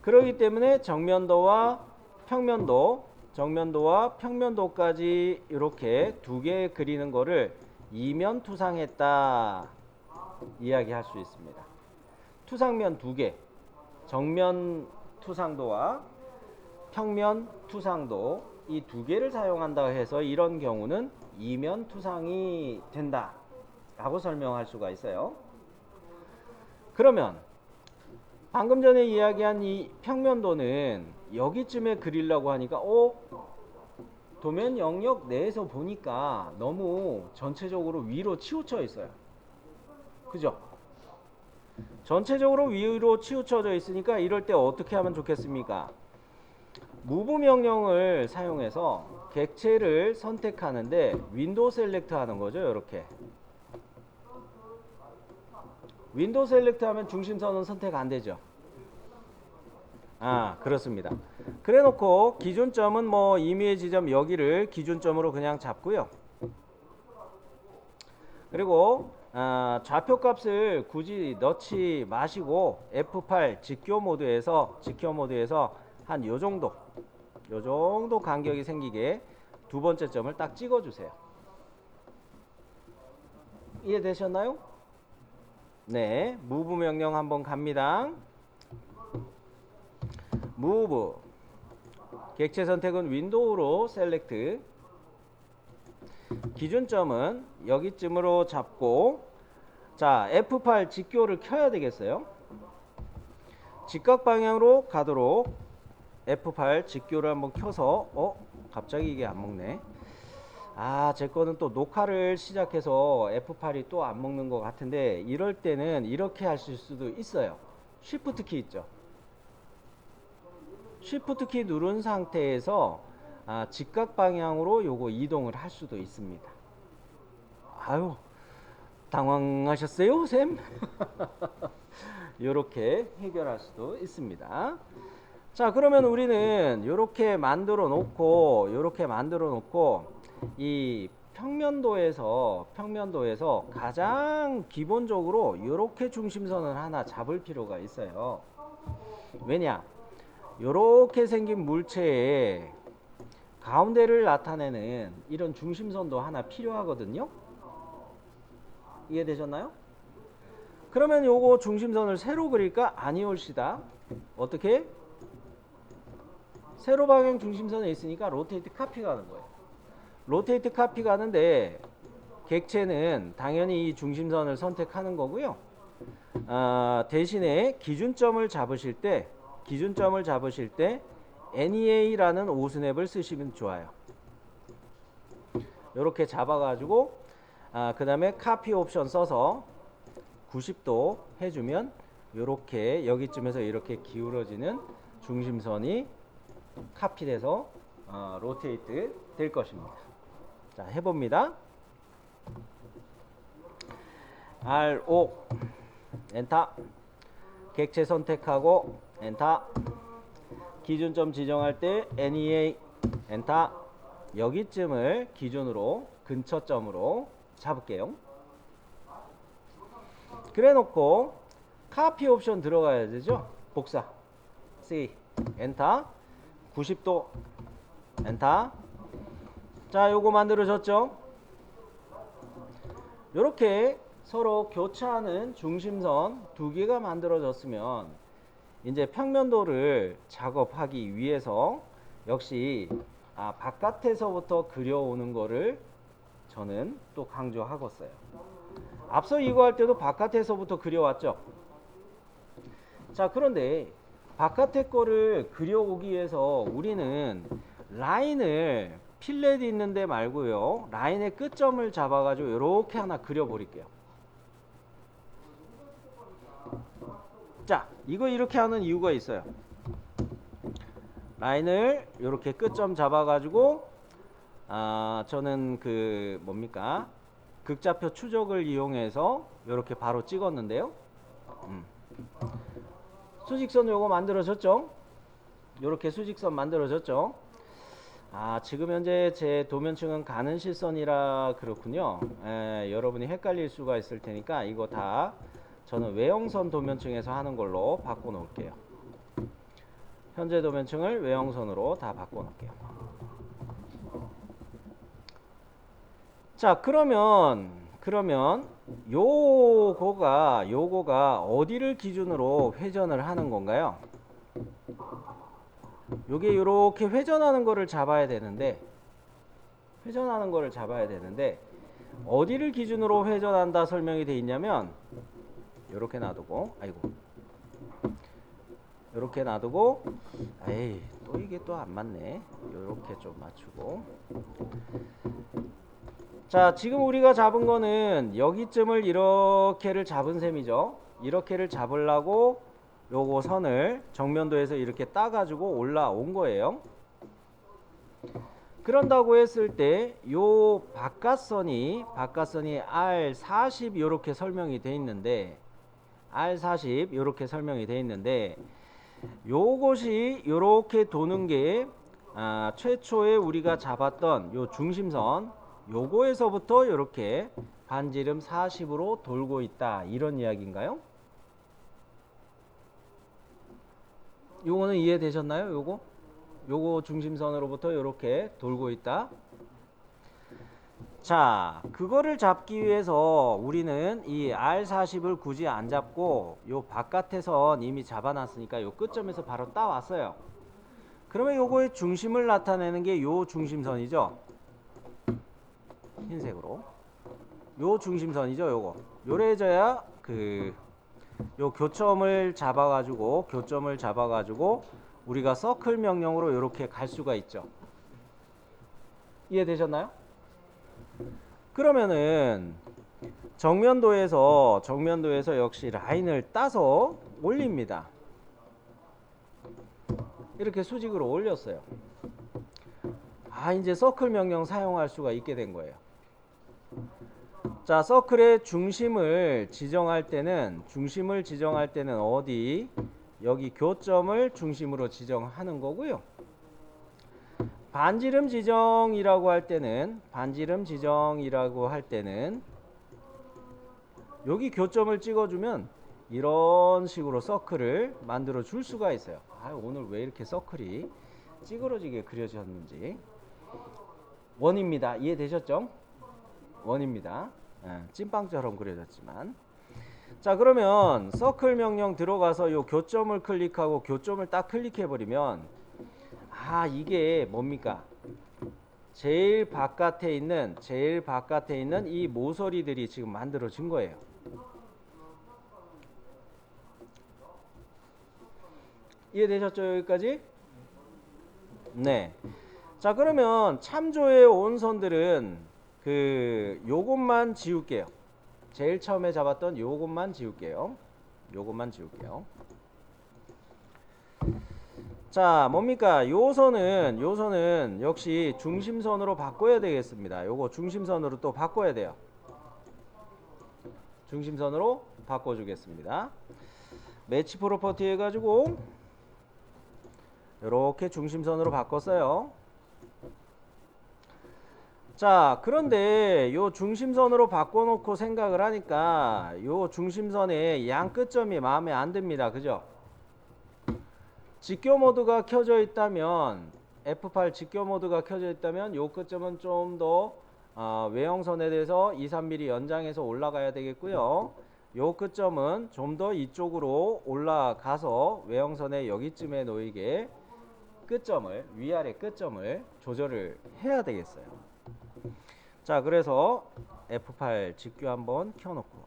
그렇기 때문에 정면도와 평면도까지 이렇게 두 개 그리는 거를 이면 투상했다 이야기할 수 있습니다. 투상면 두 개, 정면 투상도와 평면 투상도 이 두 개를 사용한다 해서 이런 경우는 이면 투상이 된다 라고 설명할 수가 있어요. 그러면 방금 전에 이야기한 이 평면도는 여기쯤에 그리려고 하니까 도면 영역 내에서 보니까 너무 전체적으로 위로 치우쳐 있어요. 그죠? 전체적으로 위로 치우쳐져 있으니까 이럴 때 어떻게 하면 좋겠습니까? 무브 명령을 사용해서 객체를 선택하는데 윈도우 셀렉트 하는 거죠. 이렇게 윈도우 셀렉트 하면 중심선은 선택 안 되죠. 그렇습니다. 그래 놓고 기준점은 뭐 임의의 지점 여기를 기준점으로 그냥 잡고요. 그리고 좌표값을 굳이 넣지 마시고 F8 직교 모드에서 한 요 정도 간격이 생기게 두 번째 점을 딱 찍어 주세요. 이해되셨나요? 네, 무브 명령 한번 갑니다. 무브 객체 선택은 윈도우로 셀렉트, 기준점은 여기쯤으로 잡고 자 F8 직교를 켜야 되겠어요. 직각 방향으로 가도록 F8 직교를 한번 켜서 갑자기 이게 안 먹네. 제 거는 또 녹화를 시작해서 F8이 또 안 먹는 것 같은데, 이럴 때는 이렇게 하실 수도 있어요. Shift 키 있죠. Shift 키 누른 상태에서 직각 방향으로 요거 이동을 할 수도 있습니다. 아유, 당황하셨어요, 쌤? 요렇게 해결할 수도 있습니다. 자, 그러면 우리는 요렇게 만들어 놓고 이 평면도에서 가장 기본적으로 요렇게 중심선을 하나 잡을 필요가 있어요. 왜냐? 요렇게 생긴 물체의 가운데를 나타내는 이런 중심선도 하나 필요하거든요. 이해되셨나요? 그러면 요거 중심선을 세로 그릴까? 아니올시다. 어떻게? 세로 방향 중심선에 있으니까 로테이트 카피 가는 거예요. 로테이트 카피 가는데 객체는 당연히 이 중심선을 선택하는 거고요. 대신에 기준점을 잡으실 때 NEA라는 오스냅을 쓰시면 좋아요. 이렇게 잡아가지고 그 다음에 카피 옵션 써서 90도 해주면 이렇게 여기쯤에서 이렇게 기울어지는 중심선이 카피돼서 로테이트 될 것입니다. 자, 해봅니다. R5 엔터. 객체 선택하고 엔터. 기준점 지정할 때 NEA 엔터. 여기쯤을 기준으로 근처점으로 잡을게요. 그래 놓고 카피 옵션 들어가야 되죠. 복사 C 엔터. 90도 엔터. 자, 요거 만들어졌죠. 요렇게 서로 교차하는 중심선 두 개가 만들어졌으면 이제 평면도를 작업하기 위해서 역시 바깥에서부터 그려오는 거를 저는 또 강조하겠어요. 앞서 이거 할 때도 바깥에서부터 그려왔죠. 자, 그런데 바깥에 거를 그려오기 위해서 우리는 라인을 필렛 있는데 말고요, 라인의 끝점을 잡아가지고 이렇게 하나 그려버릴게요. 자, 이거 이렇게 하는 이유가 있어요. 라인을 이렇게 끝점 잡아가지고 저는 그 뭡니까, 극좌표 추적을 이용해서 이렇게 바로 찍었는데요. 수직선 요거 만들어졌죠? 이렇게 수직선 만들어졌죠? 지금 현재 제 도면층은 가는 실선이라 그렇군요. 여러분이 헷갈릴 수가 있을 테니까 이거 다 저는 외형선 도면층에서 하는 걸로 바꿔 놓을게요. 현재 도면층을 외형선으로 다 바꿔 놓을게요. 자, 그러면 요거가 어디를 기준으로 회전을 하는 건가요? 요게 이렇게 회전하는 거를 잡아야 되는데 어디를 기준으로 회전한다 설명이 돼 있냐면 요렇게 놔두고 요렇게 놔두고 또 이게 또 안 맞네. 요렇게 좀 맞추고. 자, 지금 우리가 잡은 거는 여기쯤을 이렇게를 잡은 셈이죠. 이렇게를 잡으려고 요거 선을 정면도에서 이렇게 따가지고 올라온 거예요. 그런다고 했을 때 요 바깥선이 R40 요렇게 설명이 돼 있는데 R40 요렇게 설명이 돼 있는데 요것이 요렇게 도는 게 최초에 우리가 잡았던 요 중심선 요거에서부터 요렇게 반지름 40으로 돌고 있다, 이런 이야기인가요? 요거는 이해되셨나요? 요거 중심선으로부터 요렇게 돌고 있다. 자, 그거를 잡기 위해서 우리는 이 R40을 굳이 안 잡고 요 바깥에선 이미 잡아놨으니까 요 끝점에서 바로 따왔어요. 그러면 요거의 중심을 나타내는 게 요 중심선이죠. 흰색으로 요 중심선이죠. 요거 요래져야 그 요 교점을 잡아가지고 우리가 서클 명령으로 이렇게 갈 수가 있죠. 이해되셨나요? 그러면은 정면도에서 역시 라인을 따서 올립니다. 이렇게 수직으로 올렸어요. 이제 서클 명령 사용할 수가 있게 된 거예요. 자, 서클의 중심을 지정할 때는 어디? 여기 교점을 중심으로 지정하는 거고요. 반지름 지정이라고 할 때는 여기 교점을 찍어주면 이런 식으로 서클을 만들어 줄 수가 있어요. 오늘 왜 이렇게 서클이 찌그러지게 그려졌는지. 원입니다. 이해되셨죠? 원입니다. 찐빵처럼 그려졌지만. 자, 그러면 서클 명령 들어가서 요 교점을 클릭하고 교점을 딱 클릭해 버리면 이게 뭡니까? 제일 바깥에 있는 이 모서리들이 지금 만들어진 거예요. 이해되셨죠? 여기까지? 네. 자, 그러면 참조해 온 선들은 요것만 지울게요. 제일 처음에 잡았던 요것만 지울게요. 자, 뭡니까? 요 선은 역시 중심선으로 바꿔야 되겠습니다. 요거 중심선으로 또 바꿔야 돼요. 중심선으로 바꿔주겠습니다. 매치 프로퍼티 해가지고 이렇게 중심선으로 바꿨어요. 자, 그런데 요 중심선으로 바꿔놓고 생각을 하니까 요 중심선의 양 끝점이 마음에 안 듭니다. 그죠? 직교 모드가 켜져 있다면, F8 직교 모드가 켜져 있다면 요 끝점은 좀 더 외형선에 대해서 2-3mm 연장해서 올라가야 되겠고요. 요 끝점은 좀 더 이쪽으로 올라가서 외형선의 여기쯤에 놓이게 위아래 끝점을 조절을 해야 되겠어요. 자, 그래서 F8 직교 한번 켜놓고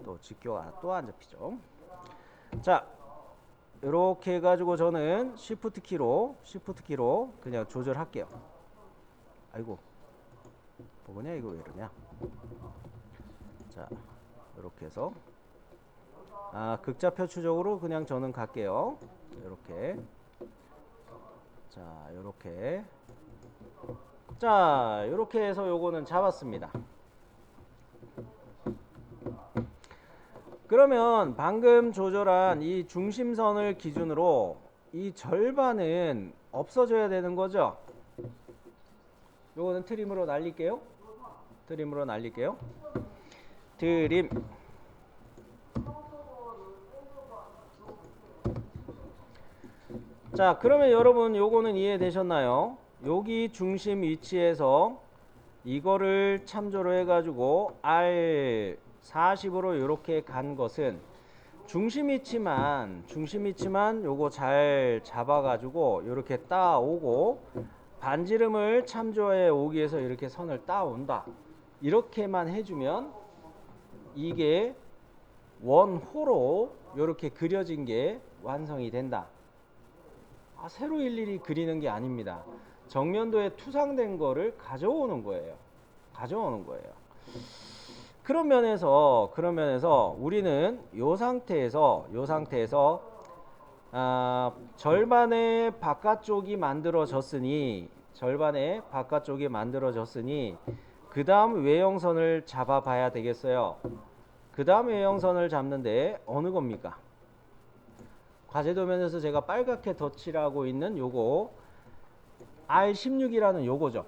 또 직교가 또 안 잡히죠. 자, 이렇게 해가지고 저는 Shift 키로 그냥 조절할게요. 아이고, 뭐냐 이거 왜 이러냐. 자, 이렇게 해서 극좌 표추적으로 그냥 저는 갈게요. 이렇게. 자, 이렇게. 자, 이렇게 해서 요거는 잡았습니다. 그러면 방금 조절한 이 중심선을 기준으로 이 절반은 없어져야 되는 거죠. 요거는 트림으로 날릴게요. 트림. 자, 그러면 여러분 요거는 이해되셨나요? 여기 중심 위치에서 이거를 참조로 해가지고 R40으로 이렇게 간 것은 중심 위치만 요거 잘 잡아가지고 이렇게 따오고 반지름을 참조해 오기 위해서 이렇게 선을 따온다. 이렇게만 해주면 이게 원호로 이렇게 그려진 게 완성이 된다. 새로 일일이 그리는 게 아닙니다. 정면도에 투상된 거를 가져오는 거예요. 그런 면에서 우리는 요 상태에서 절반의 바깥쪽이 만들어졌으니 그 다음 외형선을 잡아 봐야 되겠어요. 그 다음 외형선을 잡는데 어느 겁니까? 과제도면에서 제가 빨갛게 덧칠하고 있는 요거 R16이라는 요거죠.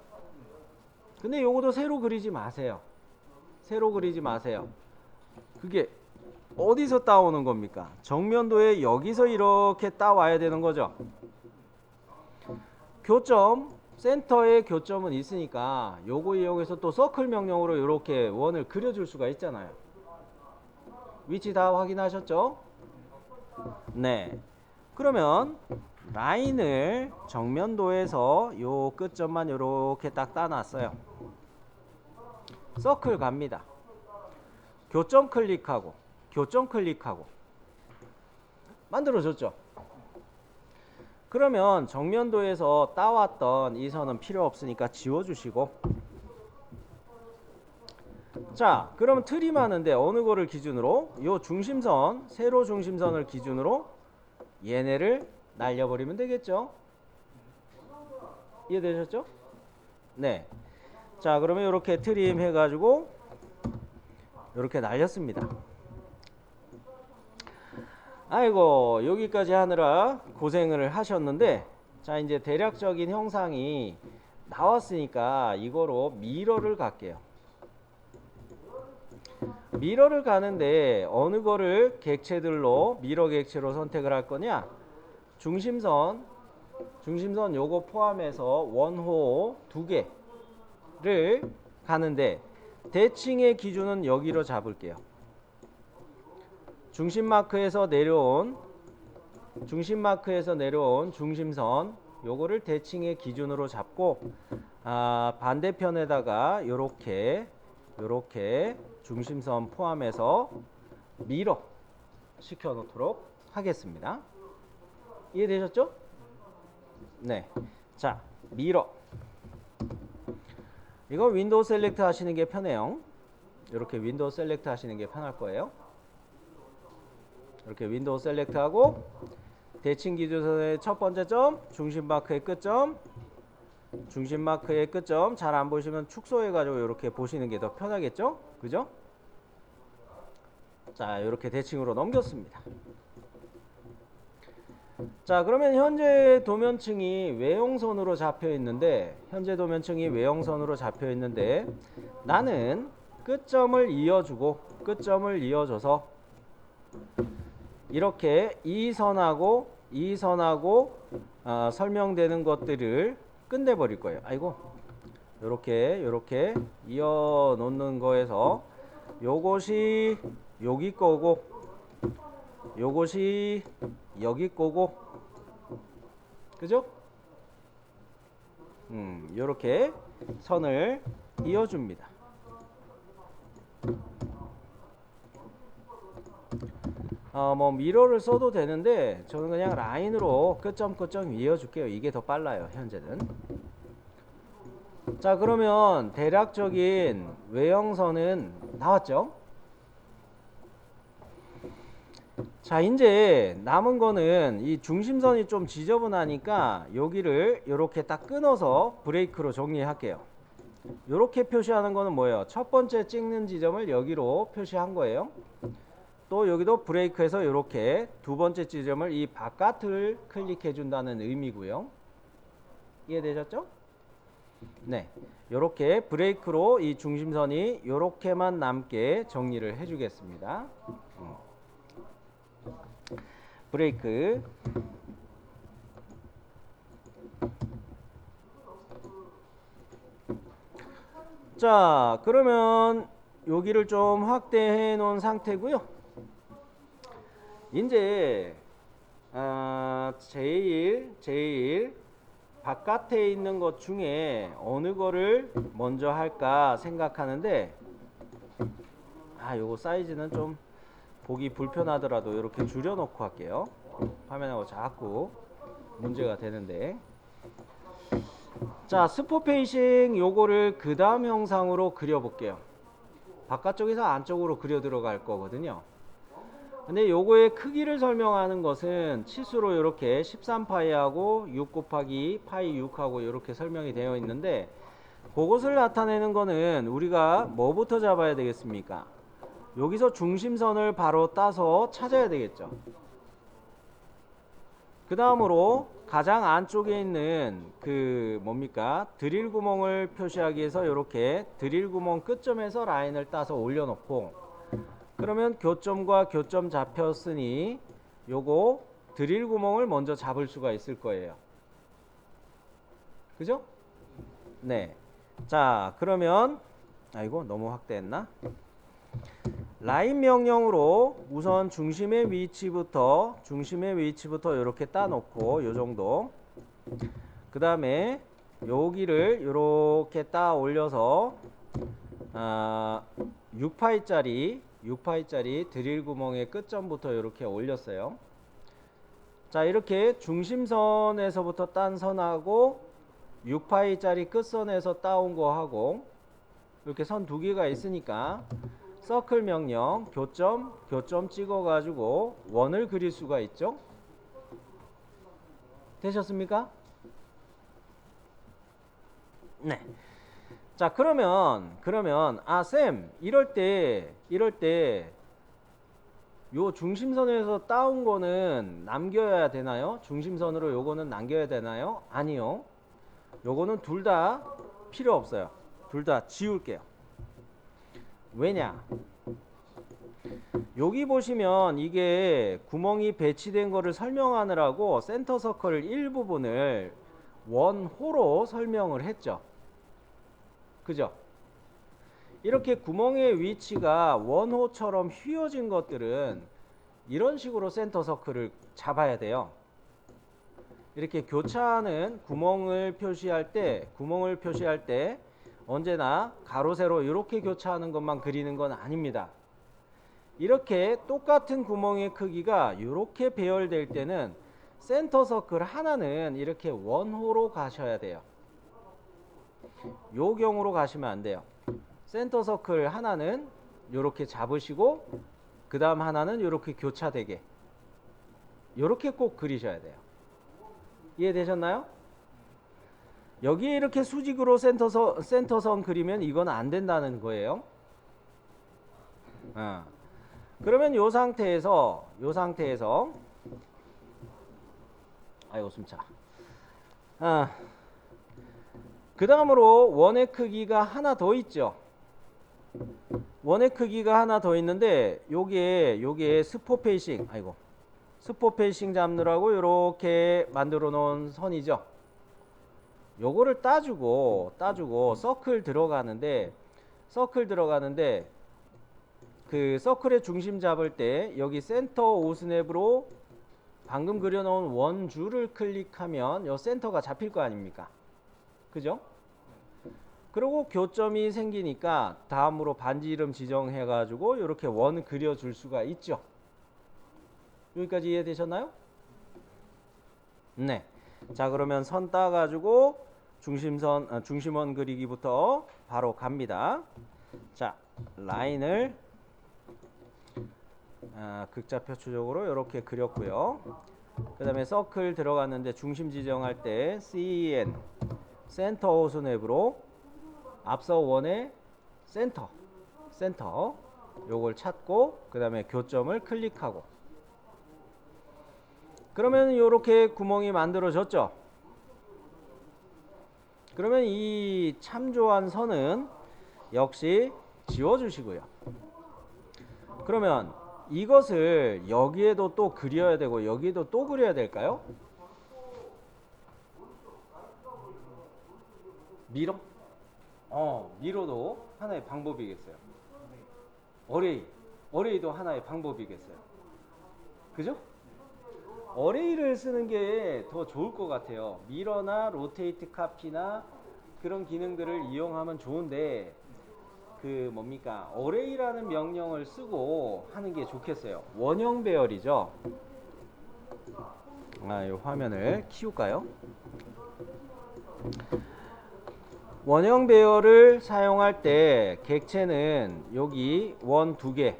근데 요거도 새로 그리지 마세요. 그게 어디서 따오는 겁니까? 정면도에 여기서 이렇게 따와야 되는 거죠. 센터에 교점은 있으니까 요거 이용해서 또 서클 명령으로 이렇게 원을 그려줄 수가 있잖아요. 위치 다 확인하셨죠? 네. 그러면 라인을 정면도에서 요 끝점만 이렇게 딱 따놨어요. 서클 갑니다. 교점 클릭하고 만들어졌죠. 그러면 정면도에서 따왔던 이 선은 필요 없으니까 지워주시고, 자 그럼 트림하는데 어느 거를 기준으로? 요 중심선, 세로 중심선을 기준으로 얘네를 날려버리면 되겠죠. 이해되셨죠? 네. 자 그러면 이렇게 트림 해가지고 이렇게 날렸습니다. 아이고 여기까지 하느라 고생을 하셨는데, 자 이제 대략적인 형상이 나왔으니까 이거로 미러를 갈게요. 미러를 가는데 어느 거를 객체들로 미러 객체로 선택을 할 거냐? 중심선 요거 포함해서 원호 두 개를 가는데 대칭의 기준은 여기로 잡을게요. 중심 마크에서 내려온 중심선 요거를 대칭의 기준으로 잡고, 반대편에다가 요렇게 중심선 포함해서 미러 시켜 놓도록 하겠습니다. 이해되셨죠? 네. 자, 미러. 이거 윈도우 셀렉트 하시는 게 편해요. 이렇게 윈도우 셀렉트 하시는 게 편할 거예요. 이렇게 윈도우 셀렉트 하고 대칭 기준선의 첫 번째 점, 중심 마크의 끝점, 잘 안 보시면 축소해 가지고 이렇게 보시는 게 더 편하겠죠? 그죠? 자, 이렇게 대칭으로 넘겼습니다. 자, 그러면 현재 도면층이 외형선으로 잡혀 있는데, 나는 끝점을 이어줘서 이렇게 이 선하고 설명되는 것들을 끝내버릴 거예요. 아이고, 요렇게 이어 놓는 거에서 요것이 여기 거고 요것이 여기 거고, 그죠? 요렇게 선을 이어줍니다. 뭐 미러를 써도 되는데 저는 그냥 라인으로 끝점 이어줄게요. 이게 더 빨라요, 현재는. 자, 그러면 대략적인 외형선은 나왔죠? 자, 이제 남은 거는 이 중심선이 좀 지저분하니까 여기를 이렇게 딱 끊어서 브레이크로 정리할게요. 이렇게 표시하는 거는 뭐예요? 첫 번째 찍는 지점을 여기로 표시한 거예요. 또 여기도 브레이크에서 이렇게 두 번째 지점을 이 바깥을 클릭해 준다는 의미고요. 이해되셨죠? 네, 이렇게 브레이크로 이 중심선이 이렇게만 남게 정리를 해주겠습니다. 브레이크. 자, 그러면 여기를 좀 확대해 놓은 상태고요. 이제 제일 바깥에 있는 것 중에 어느 거를 먼저 할까 생각하는데, 요거 사이즈는 좀 보기 불편하더라도 이렇게 줄여놓고 할게요. 화면하고 자꾸 문제가 되는데. 자, 스포 페이싱 요거를 그 다음 형상으로 그려볼게요. 바깥쪽에서 안쪽으로 그려 들어갈 거거든요. 근데 요거의 크기를 설명하는 것은 치수로 이렇게 13파이하고 6 곱하기 파이 6하고 이렇게 설명이 되어 있는데, 그것을 나타내는 거는 우리가 뭐부터 잡아야 되겠습니까? 여기서 중심선을 바로 따서 찾아야 되겠죠. 그 다음으로 가장 안쪽에 있는 드릴 구멍을 표시하기 위해서 이렇게 드릴 구멍 끝점에서 라인을 따서 올려놓고, 그러면 교점과 교점 잡혔으니 요거 드릴 구멍을 먼저 잡을 수가 있을 거예요. 그죠? 네. 자, 그러면 아이고 너무 확대했나? 라인 명령으로 우선 중심의 위치부터 이렇게 따놓고 요 정도. 그 다음에 여기를 이렇게 따 올려서 6파이짜리 드릴 구멍의 끝점부터 이렇게 올렸어요. 자, 이렇게 중심선에서부터 딴 선하고 6파이짜리 끝선에서 따온 거 하고 이렇게 선 두 개가 있으니까 서클 명령 교점 찍어 가지고 원을 그릴 수가 있죠. 되셨습니까? 네. 자, 그러면 아, 쌤, 이럴 때 요 중심선에서 따온 거는 남겨야 되나요? 중심선으로 요거는 남겨야 되나요? 아니요. 요거는 둘 다 필요 없어요. 둘 다 지울게요. 왜냐? 여기 보시면 이게 구멍이 배치된 거를 설명하느라고 센터 서클 일부분을 원호로 설명을 했죠. 그죠? 이렇게 구멍의 위치가 원호처럼 휘어진 것들은 이런 식으로 센터 서클을 잡아야 돼요. 이렇게 교차하는 구멍을 표시할 때 언제나 가로 세로 이렇게 교차하는 것만 그리는 건 아닙니다. 이렇게 똑같은 구멍의 크기가 이렇게 배열될 때는 센터 서클 하나는 이렇게 원호로 가셔야 돼요. 요 경우로 가시면 안 돼요. 센터 서클 하나는 이렇게 잡으시고 그 다음 하나는 이렇게 교차되게 이렇게 꼭 그리셔야 돼요. 이해되셨나요? 여기에 이렇게 수직으로 센터선 그리면 이건 안 된다는 거예요. 그러면 요 상태에서 아이고 숨차. 그 다음으로 원의 크기가 하나 더 있죠. 원의 크기가 하나 더 있는데 요게 스포 페이싱 잡느라고 요렇게 만들어 놓은 선이죠. 요거를 따주고 서클 들어가는데 그 서클의 중심 잡을 때 여기 센터 오스냅으로 방금 그려놓은 원줄을 클릭하면 요 센터가 잡힐 거 아닙니까? 그죠? 그리고 교점이 생기니까 다음으로 반지 이름 지정해 가지고 이렇게 원 그려줄 수가 있죠. 여기까지 이해되셨나요? 네. 자, 그러면 선 따가지고 중심원 그리기부터 바로 갑니다. 자, 라인을 극좌표추적으로 이렇게 그렸고요. 그 다음에 서클 들어갔는데 중심 지정할 때 CN 센터 오스냅으로 앞서 원의 센터 요걸 찾고 그 다음에 교점을 클릭하고 그러면 이렇게 구멍이 만들어졌죠. 그러면 이 참조한 선은 역시 지워주시고요. 그러면 이것을 여기에도 또 그려야 되고 여기에도 또 그려야 될까요? 미러? 미러도 하나의 방법이겠어요. 어레이도 하나의 방법이겠어요. 그죠? 어레이를 쓰는 게 더 좋을 것 같아요. 미러나 로테이트 카피나 그런 기능들을 이용하면 좋은데 그 뭡니까? 어레이라는 명령을 쓰고 하는 게 좋겠어요. 원형 배열이죠. 이 화면을 키울까요? 원형 배열을 사용할 때 객체는 여기 원 두 개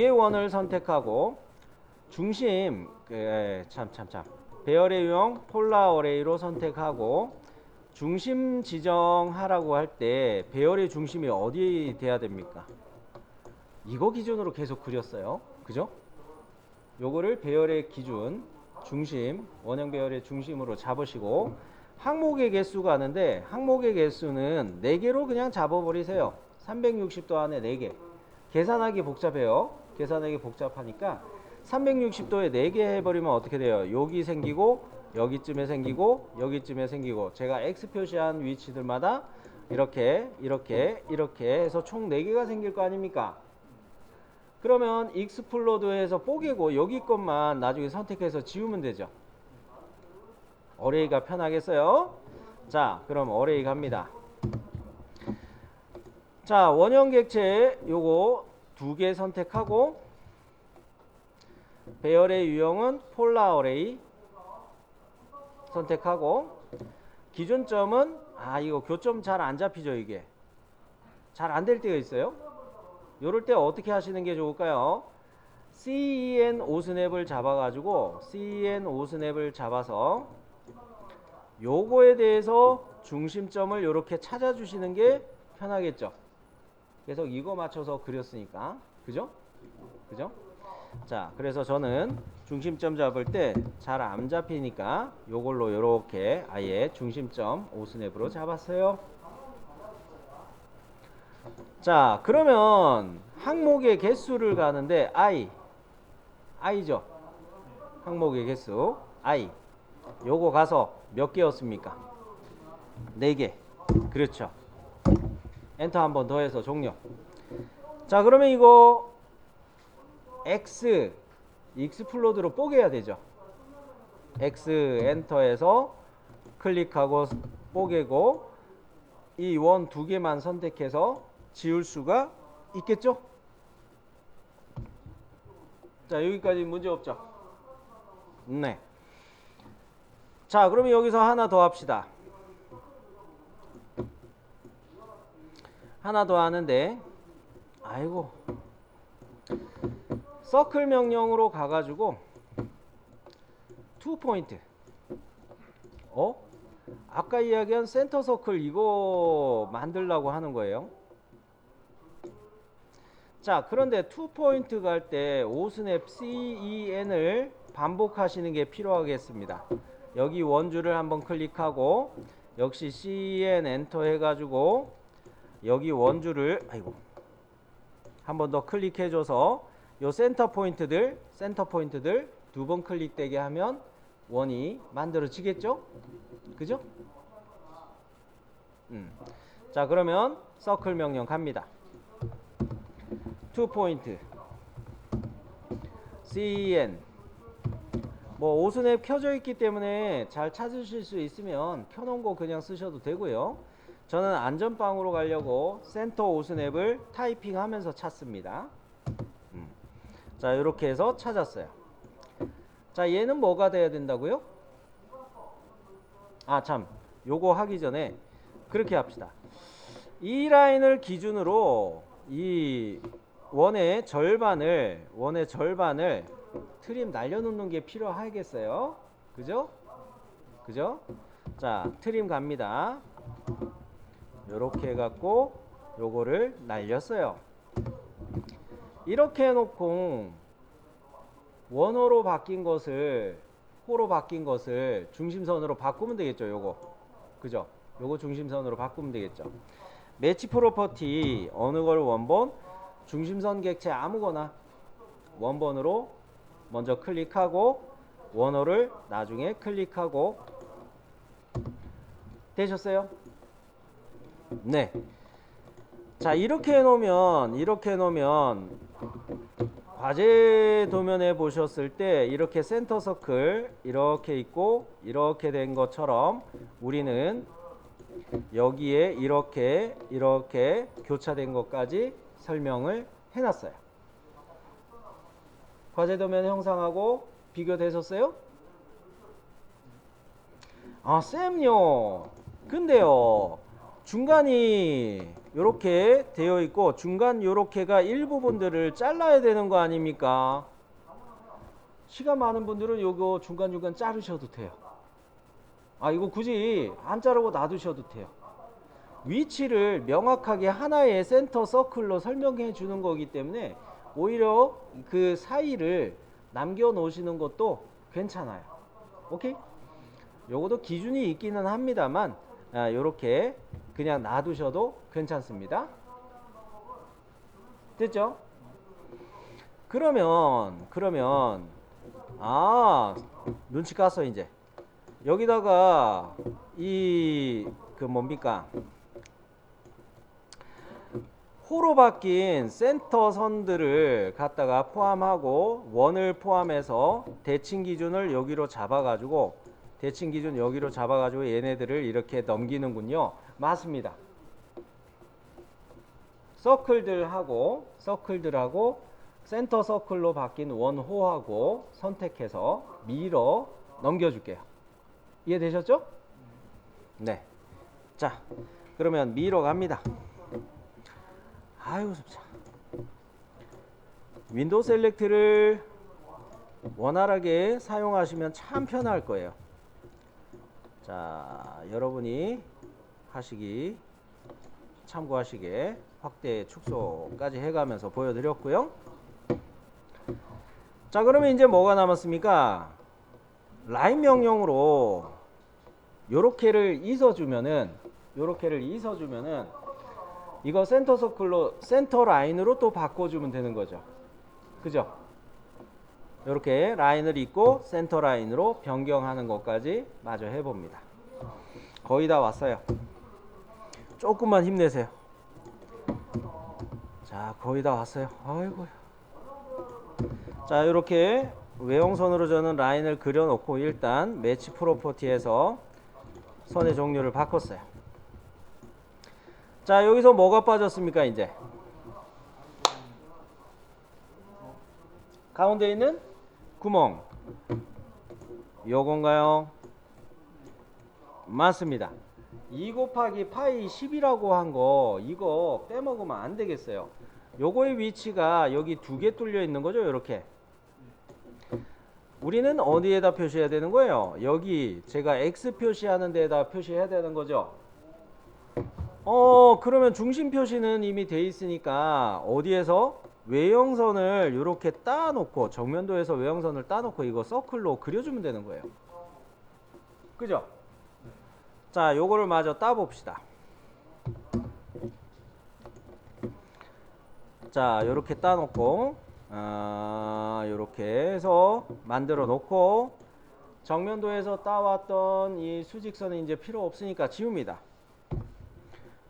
원을 선택하고 중심 배열의 유형 폴라 어레이로 선택하고 중심 지정하라고 할 때 배열의 중심이 어디 돼야 됩니까? 이거 기준으로 계속 그렸어요. 그죠? 요거를 배열의 기준 중심 원형 배열의 중심으로 잡으시고 항목의 개수가 하는데 항목의 개수는 4개로 그냥 잡아버리세요. 360도 안에 4개. 계산하기 복잡해요. 계산하기 복잡하니까 360도에 4개 해버리면 어떻게 돼요? 여기 생기고 여기쯤에 생기고 여기쯤에 생기고 제가 X 표시한 위치들마다 이렇게 해서 총 4개가 생길 거 아닙니까? 그러면 익스플로드해서 뽀개고 여기 것만 나중에 선택해서 지우면 되죠. 어레이가 편하겠어요? 자, 그럼 어레이 갑니다. 자, 원형 객체 요거 2개 선택하고 배열의 유형은 폴라 어레이 선택하고, 기준점은 이거 교점 잘 안 잡히죠. 이게 잘 안 될 때가 있어요. 요럴 때 어떻게 하시는 게 좋을까요? CEN 오스냅을 잡아가지고 CEN 오스냅을 잡아서 요거에 대해서 중심점을 요렇게 찾아주시는 게 편하겠죠. 계속 이거 맞춰서 그렸으니까, 그죠? 그죠? 자, 그래서 저는 중심점 잡을 때 잘 안 잡히니까 요걸로 요렇게 아예 중심점 오스냅으로 잡았어요. 자, 그러면 항목의 개수를 가는데 i죠. 항목의 개수 i. 요거 가서 몇 개였습니까? 4개. 그렇죠. 엔터 한 번 더 해서 종료. 자, 그러면 이거 익스플로드로 뽀개야 되죠. X 엔터에서 클릭하고 뽀개고 이 원 2개만 선택해서 지울 수가 있겠죠? 자, 여기까지 문제 없죠? 네. 자, 그러면 여기서 하나 더 합시다. 하나 더 하는데, 아이고, 서클 명령으로 가가지고 2포인트. 아까 이야기한 센터 서클 이거 만들려고 하는 거예요. 자, 그런데 2포인트 갈 때 오스냅 CEN을 반복하시는 게 필요하겠습니다. 여기 원줄을 한번 클릭하고 역시 CEN 엔터 해가지고 여기 원줄을 한 번 더 클릭해줘서 요 센터 포인트들 2번 클릭되게 하면 원이 만들어지겠죠? 그죠? 자, 그러면 서클 명령 갑니다. 2포인트 CEN 오스냅 켜져 있기 때문에 잘 찾으실 수 있으면 켜놓은 거 그냥 쓰셔도 되고요. 저는 안전빵으로 가려고 센터 오스냅을 타이핑하면서 찾습니다. 자, 이렇게 해서 찾았어요. 자, 얘는 뭐가 돼야 된다고요? 요거 하기 전에 그렇게 합시다. 이 라인을 기준으로 이 원의 절반을 트림 날려놓는 게 필요하겠어요. 그죠? 그죠? 자, 트림 갑니다. 요렇게 해갖고 요거를 날렸어요. 이렇게 해놓고 원호로 바뀐 것을 호로 바뀐 것을 중심선으로 바꾸면 되겠죠. 요거 그죠? 요거 중심선으로 바꾸면 되겠죠. 매치 프로퍼티 어느 걸 원본 중심선 객체 아무거나 원본으로 먼저 클릭하고 원호를 나중에 클릭하고 되셨어요? 네. 자, 이렇게 해놓으면 과제 도면에 보셨을 때 이렇게 센터 서클 이렇게 있고 이렇게 된 것처럼 우리는 여기에 이렇게 교차된 것까지 설명을 해놨어요. 과제 도면 형상하고 비교되셨어요? 쌤요. 근데요. 중간이 이렇게 되어 있고 중간 요렇게가 일부분들을 잘라야 되는 거 아닙니까? 시간 많은 분들은 요거 중간중간 자르셔도 돼요. 이거 굳이 안 자르고 놔두셔도 돼요. 위치를 명확하게 하나의 센터 서클로 설명해 주는 거기 때문에 오히려 그 사이를 남겨 놓으시는 것도 괜찮아요. 오케이? 요것도 기준이 있기는 합니다만 요렇게 그냥 놔두셔도 괜찮습니다. 됐죠? 그러면 눈치 깠어. 이제 여기다가 뭡니까 호로 바뀐 센터 선들을 갖다가 포함하고 원을 포함해서 대칭 기준을 여기로 잡아가지고 얘네들을 이렇게 넘기는군요. 맞습니다. 서클들하고 센터 서클로 바뀐 원호하고 선택해서 밀어 넘겨줄게요. 이해되셨죠? 네. 자, 그러면 밀어 갑니다. 아이고, 참. 윈도우 셀렉트를 원활하게 사용하시면 참 편할 거예요. 자, 여러분이 참고하시게 확대 축소까지 해가면서 보여드렸고요. 자, 그러면 이제 뭐가 남았습니까? 라인 명령으로 요렇게를 있어주면은 이거 센터 서클로 센터 라인으로 또 바꿔주면 되는 거죠. 그죠? 요렇게 라인을 잇고 센터 라인으로 변경하는 것까지 마저 해봅니다. 거의 다 왔어요. 조금만 힘내세요. 자, 거의 다 왔어요. 아이고. 자, 이렇게 외형선으로 저는 라인을 그려놓고 일단 매치 프로퍼티에서 선의 종류를 바꿨어요. 자, 여기서 뭐가 빠졌습니까? 이제 가운데 있는 구멍, 요건가요? 맞습니다. 2 곱하기 파이 10이라고 한 거 이거 빼먹으면 안 되겠어요. 요거의 위치가 여기 두 개 뚫려 있는 거죠. 이렇게 우리는 어디에다 표시해야 되는 거예요? 여기 제가 X 표시하는 데에다 표시해야 되는 거죠. 그러면 중심 표시는 이미 돼 있으니까 어디에서 외형선을 이렇게 따놓고 정면도에서 외형선을 따놓고 이거 서클로 그려주면 되는 거예요. 그죠? 자, 요거를 마저 따봅시다. 자, 요렇게 따놓고 요렇게 해서 만들어 놓고 정면도에서 따왔던 이 수직선은 이제 필요 없으니까 지웁니다.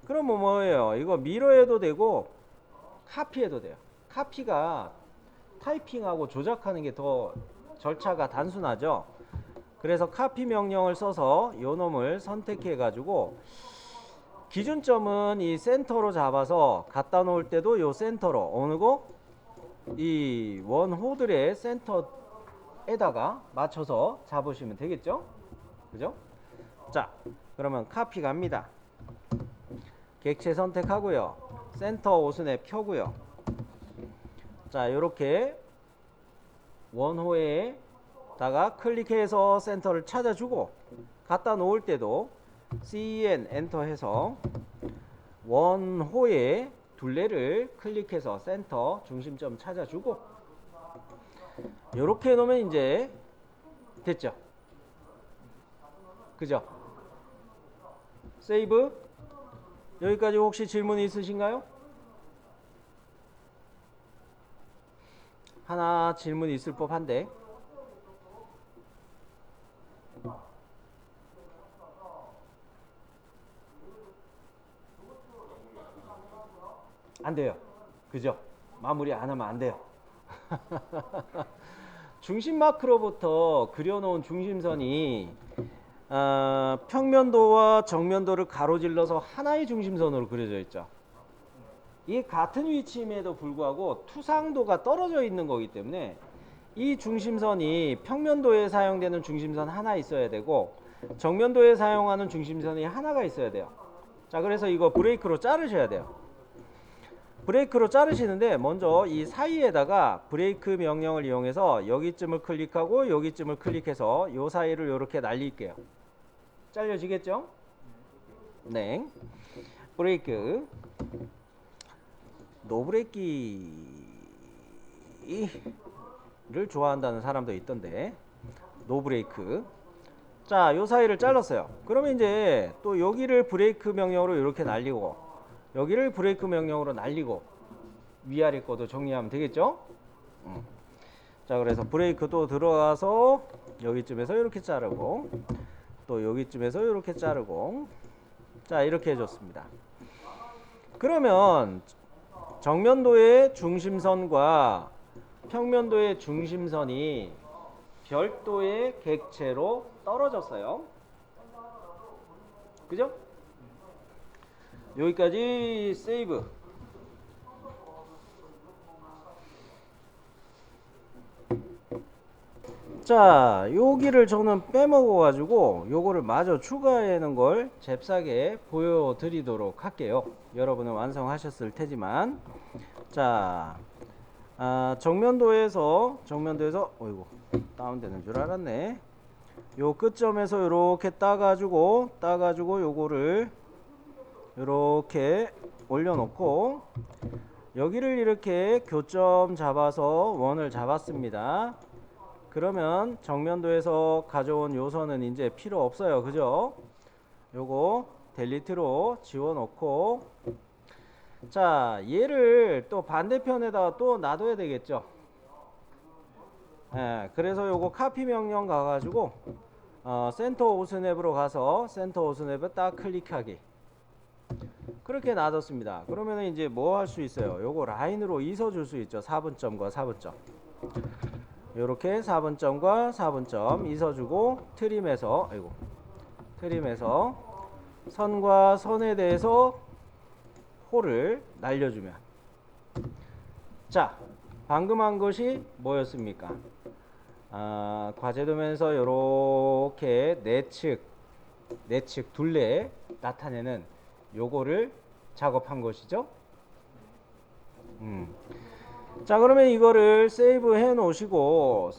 그럼 뭐예요? 이거 미러해도 되고 카피해도 돼요. 카피가 타이핑하고 조작하는 게 더 절차가 단순하죠. 그래서 카피 명령을 써서 요 놈을 선택해 가지고 기준점은 이 센터로 잡아서 갖다 놓을 때도 요 센터로 어느 거? 이 원호들의 센터에다가 맞춰서 잡으시면 되겠죠? 그죠? 자, 그러면 카피 갑니다. 객체 선택하고요. 센터 오순에 펴고요. 자, 요렇게 원호에다가 클릭해서 센터를 찾아주고 갖다 놓을 때도 CN 엔터 해서 원호의 둘레를 클릭해서 센터 중심점 찾아주고 요렇게 해놓으면 이제 됐죠. 그죠? 세이브. 여기까지 혹시 질문 있으신가요? 하나 질문 있을 법한데. 안 돼요. 그죠? 마무리 안 하면 안 돼요. 중심 마크로부터 그려놓은 중심선이 평면도와 정면도를 가로질러서 하나의 중심선으로 그려져 있죠. 이게 같은 위치임에도 불구하고 투상도가 떨어져 있는 거기 때문에 이 중심선이 평면도에 사용되는 중심선 하나 있어야 되고 정면도에 사용하는 중심선이 하나가 있어야 돼요. 자, 그래서 이거 브레이크로 자르셔야 돼요. 브레이크로 자르시는데 먼저 이 사이에다가 브레이크 명령을 이용해서 여기쯤을 클릭하고 여기쯤을 클릭해서 요 사이를 이렇게 날릴게요. 잘려지겠죠? 네. 브레이크. 노브레이키를 좋아한다는 사람도 있던데 노브레이크. 자, 요 사이를 잘랐어요. 그러면 이제 또 여기를 브레이크 명령으로 이렇게 날리고 여기를 브레이크 명령으로 날리고 위아래 것도 정리하면 되겠죠? 자, 그래서 브레이크 또 들어가서 여기쯤에서 이렇게 자르고 또 여기쯤에서 이렇게 자르고 자, 이렇게 해줬습니다. 그러면 정면도의 중심선과 평면도의 중심선이 별도의 객체로 떨어졌어요. 그죠? 여기까지 세이브. 자, 여기를 저는 빼먹어 가지고 요거를 마저 추가해 놓은 걸 잽싸게 보여드리도록 할게요. 여러분은 완성하셨을 테지만, 자, 정면도에서 어이구, 다운되는 줄 알았네. 요 끝점에서 요렇게 따가지고 요거를 요렇게 올려놓고, 여기를 이렇게 교점 잡아서 원을 잡았습니다. 그러면 정면도에서 가져온 요선은 이제 필요 없어요. 그죠? 요거 델리트로 지워놓고, 자, 얘를 또 반대편에다 또 놔둬야 되겠죠. 예, 그래서 요거 카피 명령 가가지고 센터 오스냅으로 가서 센터 오스냅을 딱 클릭하기, 그렇게 놔뒀습니다. 그러면 이제 뭐 할 수 있어요? 요거 라인으로 이서 줄 수 있죠. 4분점과 4분점. 요렇게 4분점과 4분점 이서주고, 트림해서 선과 선에 대해서 홀을 날려주면, 자, 방금 한 것이 뭐였습니까? 과제도면에서 요렇게 내측 둘레 나타내는 요거를 작업한 것이죠. 자, 그러면 이거를 세이브 해 놓으시고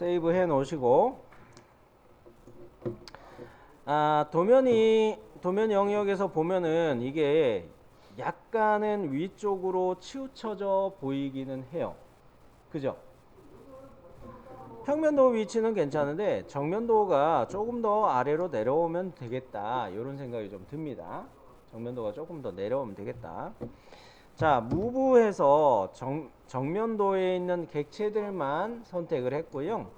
도면 영역에서 보면은 이게 약간은 위쪽으로 치우쳐져 보이기는 해요. 그죠? 평면도 위치는 괜찮은데 정면도가 조금 더 아래로 내려오면 되겠다, 이런 생각이 좀 듭니다. 정면도가 조금 더 내려오면 되겠다. 자, 무브해서 정면도에 있는 객체들만 선택을 했고요.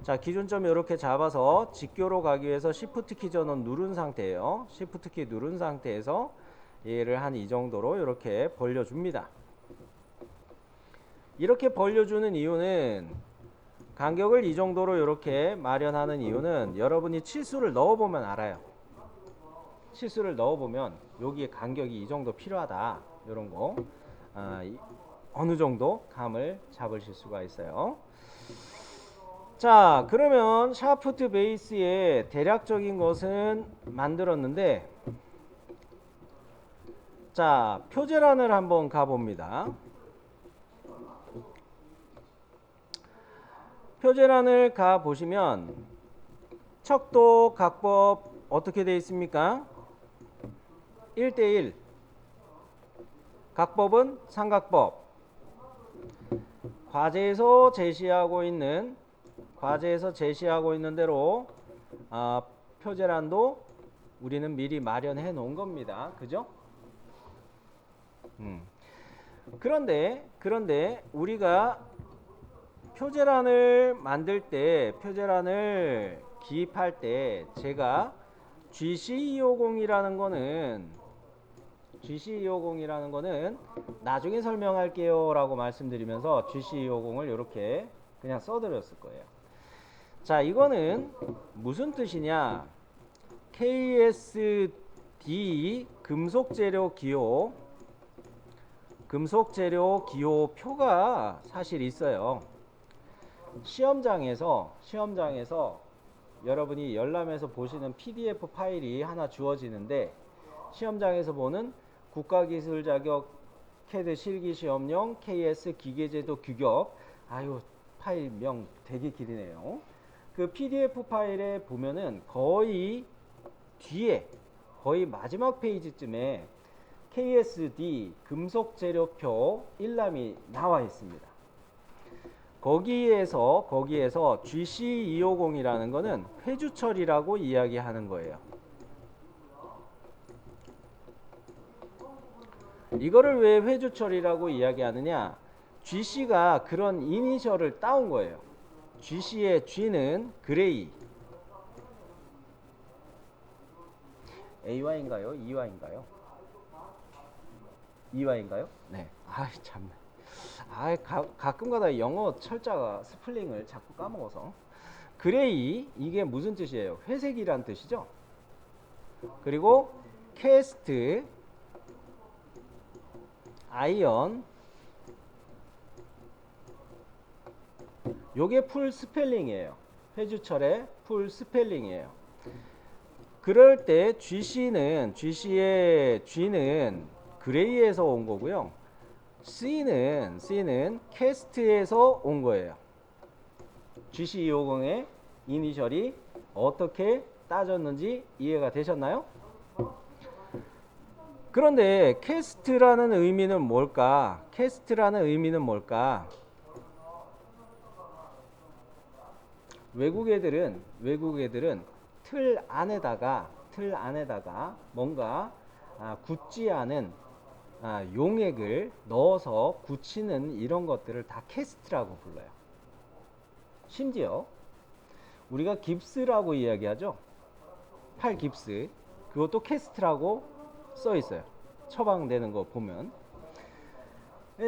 자, 기준점 이렇게 잡아서 직교로 가기 위해서 Shift 키 전원 누른 상태예요. Shift 키 누른 상태에서 얘를 한 이 정도로 이렇게 벌려줍니다. 이렇게 벌려주는 이유는, 간격을 이 정도로 이렇게 마련하는 이유는, 여러분이 치수를 넣어보면 알아요. 치수를 넣어보면 여기에 간격이 이 정도 필요하다, 이런 거 어느 정도 감을 잡으실 수가 있어요. 자, 그러면 샤프트 베이스의 대략적인 것은 만들었는데, 자, 표제란을 한번 가봅니다. 표제란을 가 보시면 척도 각법 어떻게 되어 있습니까? 1대1. 각법은 삼각법. 과제에서 제시하고 있는 대로 표제란도 우리는 미리 마련해 놓은 겁니다. 그죠? 그런데 우리가 표제란을 만들 때, 표제란을 기입할 때, 제가 GC250이라는 거는 나중에 설명할게요 라고 말씀드리면서 GC250을 이렇게 그냥 써드렸을 거예요. 자, 이거는 무슨 뜻이냐? KSD 금속재료 기호 표가 사실 있어요. 시험장에서 여러분이 열람해서 보시는 PDF 파일이 하나 주어지는데, 시험장에서 보는 국가기술 자격 CAD 실기시험용 KS 기계제도 규격, 파일명 되게 길이네요. 그 PDF 파일에 보면은 거의 마지막 페이지쯤에 KSD 금속재료표 1람이 나와 있습니다. 거기에서 GC250이라는 거는 회주처리라고 이야기하는 거예요. 이거를 왜 회주처리라고 이야기하느냐? GC가 그런 이니셜을 따온 거예요. GC의 G는 그레이. AY인가요? EY인가요? EY인가요? 네. 참네. 가끔가다 영어 철자가 스펠링을 자꾸 까먹어서. 그레이, 이게 무슨 뜻이에요? 회색이란 뜻이죠. 그리고 캐스트, 아이언, 요게 풀 스펠링이에요. 해주철의 풀 스펠링이에요. 그럴 때 GC의 G는 그레이에서 온 거고요. C는 캐스트에서 온 거예요. GC250의 이니셜이 어떻게 따졌는지 이해가 되셨나요? 그런데 캐스트라는 의미는 뭘까? 캐스트라는 의미는 뭘까? 외국 애들은 틀 안에다가 뭔가 굳지 않은 용액을 넣어서 굳히는 이런 것들을 다 캐스트라고 불러요. 심지어 우리가 깁스라고 이야기하죠. 팔 깁스, 그것도 캐스트라고 써 있어요. 처방되는 거 보면.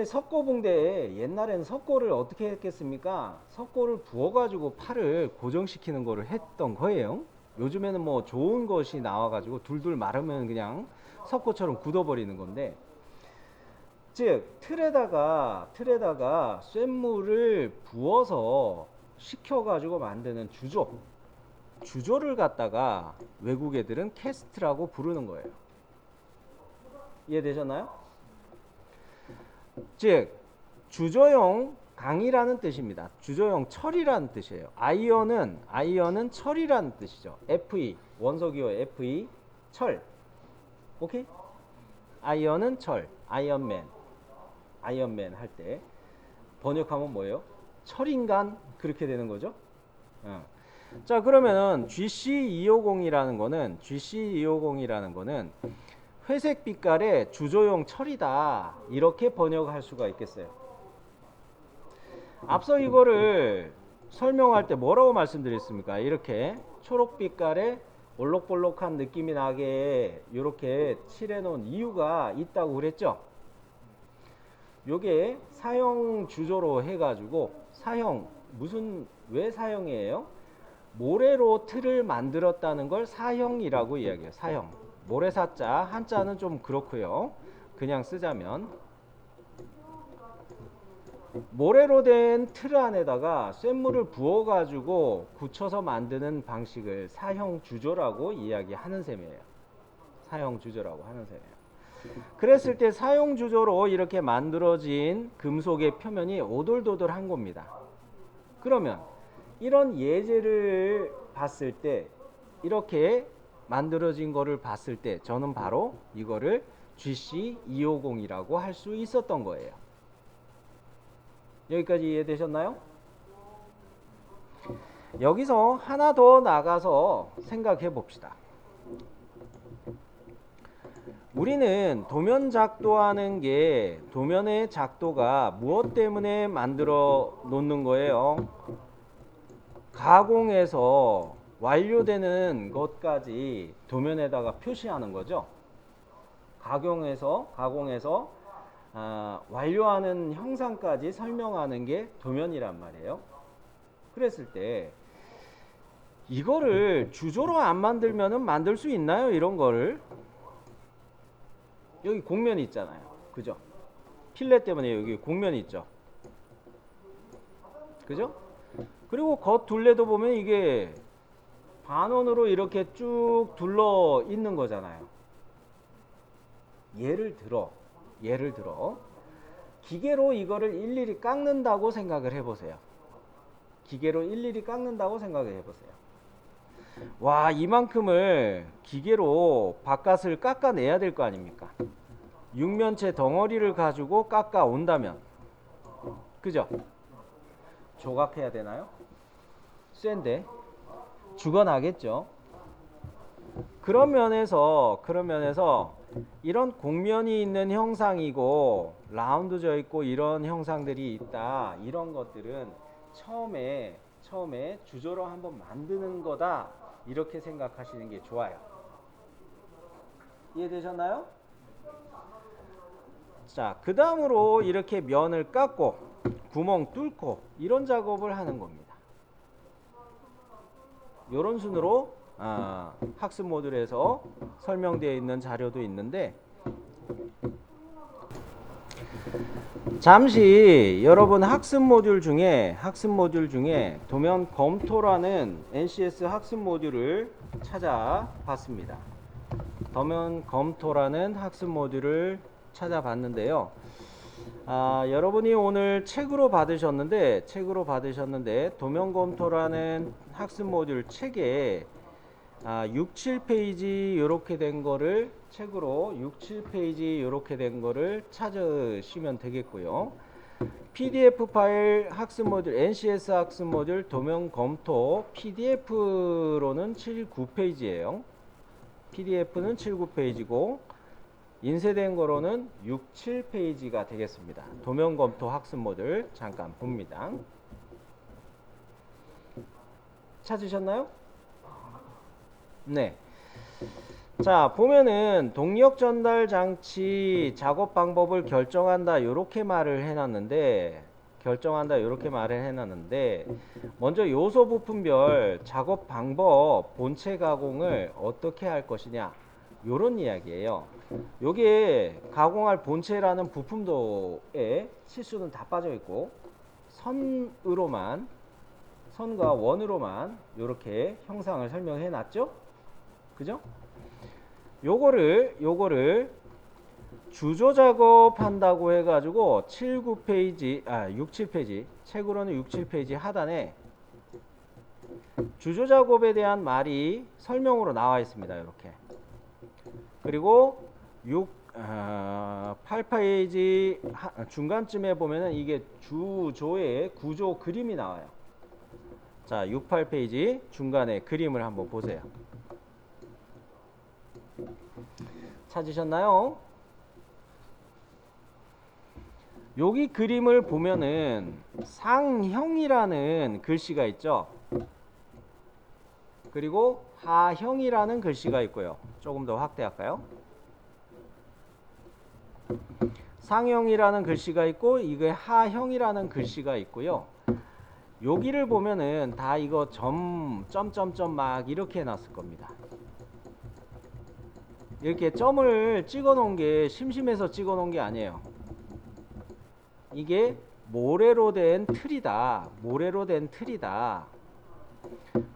석고붕대에 옛날에는 석고를 어떻게 했겠습니까? 석고를 부어가지고 팔을 고정시키는 거를 했던 거예요. 요즘에는 뭐 좋은 것이 나와가지고 둘둘 마르면 그냥 석고처럼 굳어버리는 건데, 즉 틀에다가 쇳물을 부어서 식혀가지고 만드는 주조를 갖다가 외국 애들은 캐스트라고 부르는 거예요. 이해되셨나요? 즉 주조용 강이라는 뜻입니다. 주조용 철이라는 뜻이에요. 아이언은 철이라는 뜻이죠. Fe, 원소기호 Fe, 철. 오케이? 아이언은 철, 아이언맨 할 때 번역하면 뭐예요? 철인간, 그렇게 되는 거죠. 자, 그러면은 GC250이라는 거는 회색 빛깔의 주조용 철이다, 이렇게 번역할 수가 있겠어요. 앞서 이거를 설명할 때 뭐라고 말씀드렸습니까? 이렇게 초록 빛깔의 올록볼록한 느낌이 나게 이렇게 칠해 놓은 이유가 있다고 그랬죠. 요게 사형 주조로 해가지고, 왜 사형이에요? 모래로 틀을 만들었다는 걸 사형이라고 이야기해요. 사형. 모래사자, 한자는 좀 그렇고요. 그냥 쓰자면 모래로 된 틀 안에다가 쇳물을 부어가지고 굳혀서 만드는 방식을 사형주조라고 이야기하는 셈이에요. 사형주조라고 하는 셈이에요. 그랬을 때 사형주조로 이렇게 만들어진 금속의 표면이 오돌도돌한 겁니다. 그러면 이런 예제를 봤을 때, 이렇게 만들어진 거를 봤을 때 저는 바로 이거를 GC250이라고 할 수 있었던 거예요. 여기까지 이해되셨나요? 여기서 하나 더 나가서 생각해 봅시다. 우리는 도면 작도하는 게, 도면의 작도가 무엇 때문에 만들어 놓는 거예요? 가공해서 완료되는 것까지 도면에다가 표시하는 거죠. 가공해서 완료하는 형상까지 설명하는 게 도면이란 말이에요. 그랬을 때 이거를 주조로 안 만들면은 만들 수 있나요? 이런 거를. 여기 곡면이 있잖아요. 그죠? 필렛 때문에 여기 곡면이 있죠. 그죠? 그리고 겉 둘레도 보면 이게 반원으로 이렇게 쭉 둘러 있는 거잖아요. 예를 들어 기계로 이거를 일일이 깎는다고 생각을 해보세요. 와, 이만큼을 기계로 바깥을 깎아내야 될 거 아닙니까? 육면체 덩어리를 가지고 깎아 온다면, 그죠? 조각해야 되나요? 쇠인데 죽어나겠죠. 그런 면에서 이런 곡면이 있는 형상이고 라운드져 있고 이런 형상들이 있다, 이런 것들은 처음에 주조로 한번 만드는 거다, 이렇게 생각하시는 게 좋아요. 이해되셨나요? 자, 그 다음으로 이렇게 면을 깎고 구멍 뚫고 이런 작업을 하는 겁니다. 이런 순으로 학습 모듈에서 설명되어 있는 자료도 있는데, 잠시 여러분 학습 모듈 중에 도면 검토라는 NCS 학습 모듈을 찾아봤습니다. 도면 검토라는 학습 모듈을 찾아봤는데요. 여러분이 오늘 책으로 받으셨는데 도면 검토라는 학습 모듈 책에 6, 7페이지 이렇게 된 거를 책으로 6, 7페이지 이렇게 된 거를 찾으시면 되겠고요. PDF 파일 학습 모듈 NCS 학습 모듈 도면 검토 PDF로는 7, 9페이지예요. PDF는 7, 9페이지고 인쇄된 거로는 6, 7페이지가 되겠습니다. 도면 검토 학습 모듈 잠깐 봅니다. 찾으셨나요? 네. 자, 보면은 동력 전달 장치 작업 방법을 결정한다 이렇게 말을 해놨는데 먼저 요소 부품별 작업 방법 본체 가공을 어떻게 할 것이냐 요런 이야기예요. 요게 가공할 본체라는 부품도에 실수는 다 빠져 있고 선과 원으로만 이렇게 형상을 설명해 놨죠. 그죠? 요거를 주조 작업한다고 해가지고 7, 9페이지, 6, 7페이지, 책으로는 6, 7페이지 하단에 주조 작업에 대한 말이 설명으로 나와 있습니다. 이렇게. 그리고 8페이지 중간쯤에 보면은 이게 주조의 구조 그림이 나와요. 자, 6, 8페이지 중간에 그림을 한번 보세요. 찾으셨나요? 여기 그림을 보면은 상형이라는 글씨가 있죠. 그리고 하형이라는 글씨가 있고요. 조금 더 확대할까요? 상형이라는 글씨가 있고 이게 하형이라는 글씨가 있고요. 여기를 보면은 다 이거 점점점 막 이렇게 해놨을 겁니다. 이렇게 점을 찍어 놓은 게 심심해서 찍어 놓은 게 아니에요. 이게 모래로 된 틀이다.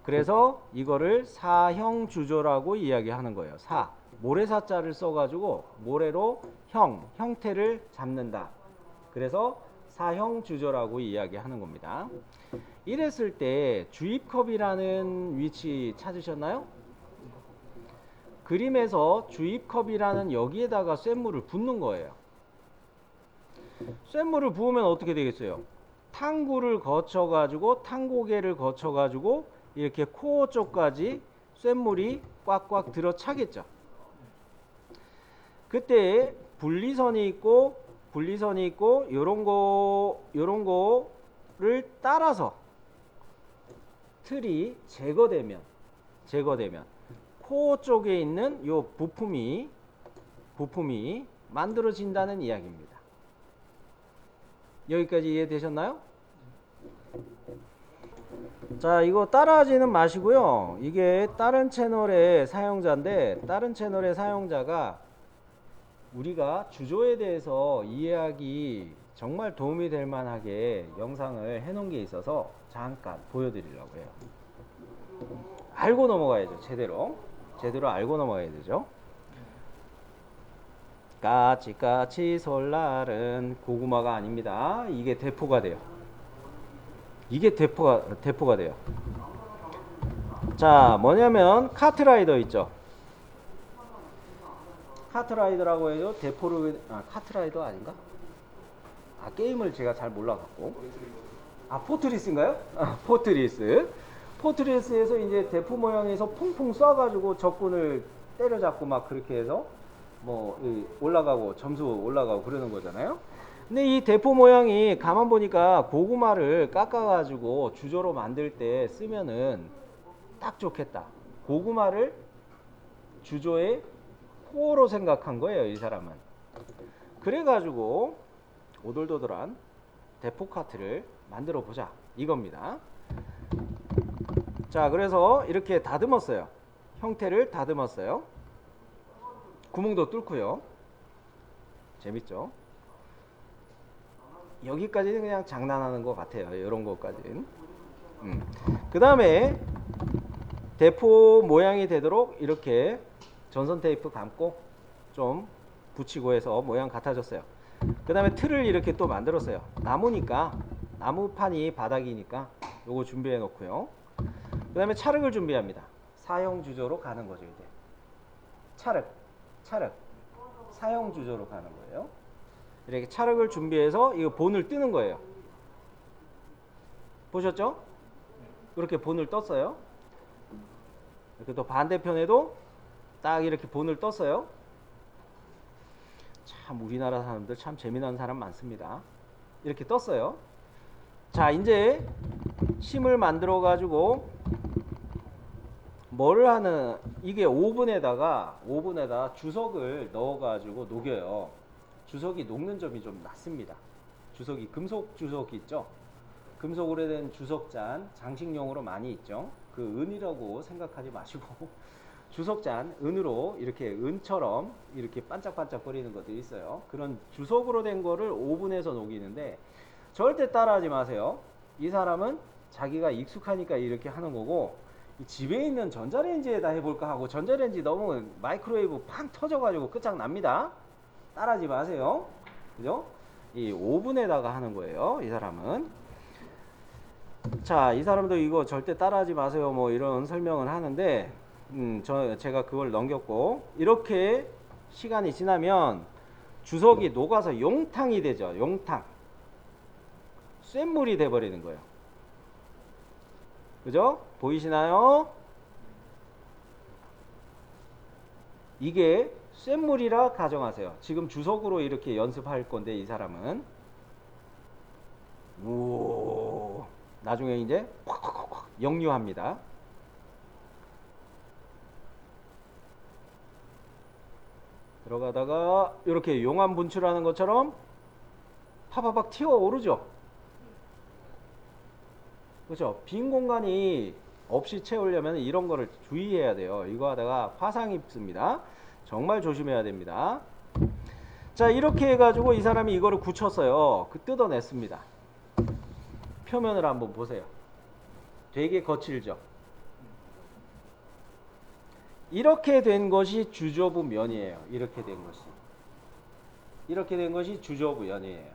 그래서 이거를 사형 주조라고 이야기하는 거예요. 모래사자를 써가지고 모래로 형태를 잡는다. 그래서 사형 주조라고 이야기하는 겁니다. 이랬을 때 주입컵이라는 위치 찾으셨나요? 그림에서 주입컵이라는 여기에다가 쇳물을 붓는 거예요. 쇳물을 부으면 어떻게 되겠어요? 탕구를 거쳐가지고 탕고개를 거쳐가지고 이렇게 코어 쪽까지 쇳물이 꽉꽉 들어차겠죠. 그때 분리선이 있고 요런 거를 따라서 틀이 제거되면 코어 쪽에 있는 요 부품이 만들어진다는 이야기입니다. 여기까지 이해되셨나요? 자, 이거 따라하지는 마시고요. 이게 다른 채널의 사용자인데 다른 채널의 사용자가 우리가 주조에 대해서 이해하기 정말 도움이 될 만하게 영상을 해놓은 게 있어서 잠깐 보여드리려고 해요. 알고 넘어가야죠. 제대로 알고 넘어가야 되죠. 까치까치 설날은 고구마가 아닙니다. 이게 대포가 돼요. 대포가 돼요. 자, 뭐냐면 카트라이더 있죠. 카트라이더라고 해도 대포를 카트라이더 아닌가? 게임을 제가 잘 몰라갖고. 포트리스인가요? 포트리스에서 이제 대포 모양에서 퐁퐁 쏴가지고 적군을 때려잡고 막 그렇게 해서 뭐 올라가고 점수 올라가고 그러는 거잖아요. 근데 이 대포 모양이 가만 보니까 고구마를 깎아가지고 주조로 만들 때 쓰면은 딱 좋겠다. 고구마를 주조의 코어로 생각한 거예요, 이 사람은. 그래가지고 오돌도돌한 대포 카트를 만들어 보자 이겁니다. 자, 그래서 이렇게 다듬었어요. 형태를 다듬었어요. 구멍도 뚫고요. 재밌죠? 여기까지는 그냥 장난하는 것 같아요. 이런 것까지는. 그 다음에 대포 모양이 되도록 이렇게 전선 테이프 감고 좀 붙이고 해서 모양 같아졌어요. 그 다음에 틀을 이렇게 또 만들었어요. 나무니까, 나무판이 바닥이니까 요거 준비해 놓고요. 그 다음에 찰흙을 준비합니다. 사용 주조로 가는 거죠. 이제 찰흙 사용 주조로 가는 거예요. 이렇게 찰흙을 준비해서 이거 본을 뜨는 거예요. 보셨죠? 이렇게 본을 떴어요. 이렇게 또 반대편에도 딱 이렇게 본을 떴어요. 참 우리나라 사람들 참 재미난 사람 많습니다. 이렇게 떴어요. 자, 이제 심을 만들어 가지고 뭐를 하는, 이게 오븐에다가 주석을 넣어 가지고 녹여요. 주석이 녹는 점이 좀 낮습니다. 주석이 금속 주석이 있죠. 금속으로 된 주석잔, 장식용으로 많이 있죠. 그 은이라고 생각하지 마시고 주석잔, 은으로 이렇게 은처럼 이렇게 반짝반짝 거리는 것들이 있어요. 그런 주석으로 된 거를 오븐에서 녹이는데 절대 따라하지 마세요. 이 사람은 자기가 익숙하니까 이렇게 하는 거고, 집에 있는 전자레인지에다 해볼까 하고 전자레인지 너무 마이크로웨이브 팡 터져가지고 끝장납니다. 따라하지 마세요. 그죠? 이 오븐에다가 하는 거예요. 이 사람은. 자, 이 사람도 이거 절대 따라하지 마세요. 뭐 이런 설명을 하는데, 제가 그걸 넘겼고, 이렇게 시간이 지나면 주석이 녹아서 용탕이 되죠. 용탕. 쇳물이 돼버리는 거예요. 그죠? 보이시나요? 이게 쇳물이라 가정하세요. 지금 주석으로 이렇게 연습할 건데 이 사람은 오, 나중에 이제 콱콱콱 역류합니다. 들어가다가 이렇게 용암 분출하는 것처럼 파바박 튀어 오르죠. 그렇죠? 빈 공간이 없이 채우려면 이런 거를 주의해야 돼요. 이거 하다가 화상 입습니다. 정말 조심해야 됩니다. 자, 이렇게 해가지고 이 사람이 이거를 굳혔어요. 뜯어냈습니다. 표면을 한번 보세요. 되게 거칠죠? 이렇게 된 것이 주조부 면이에요. 이렇게 된 것이 주조부 면이에요.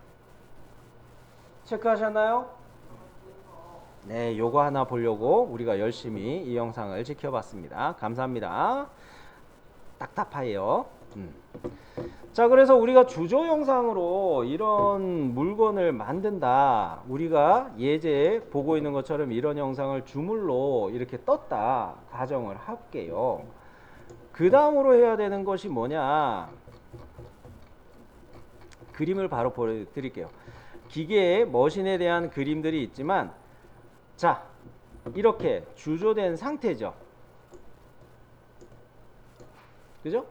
체크하셨나요? 네, 요거 하나 보려고 우리가 열심히 이 영상을 지켜봤습니다. 감사합니다. 딱딱해요. 자, 그래서 우리가 주조 영상으로 이런 물건을 만든다, 우리가 예제 보고 있는 것처럼 이런 영상을 주물로 이렇게 떴다 가정을 할게요. 그 다음으로 해야 되는 것이 뭐냐, 그림을 바로 보여드릴게요. 기계의 머신에 대한 그림들이 있지만, 자, 이렇게 주조된 상태죠. 그죠?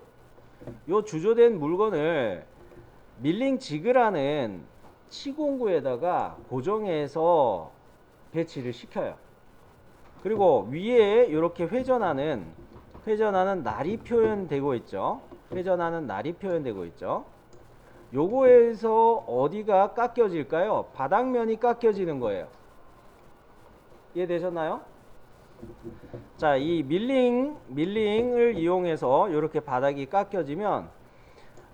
요 주조된 물건을 밀링 지그라는 치공구에다가 고정해서 배치를 시켜요. 그리고 위에 이렇게 회전하는 날이 표현되고 있죠. 요거에서 어디가 깎여질까요? 바닥면이 깎여지는 거예요. 이해되셨나요? 자, 이 밀링을 이용해서 이렇게 바닥이 깎여지면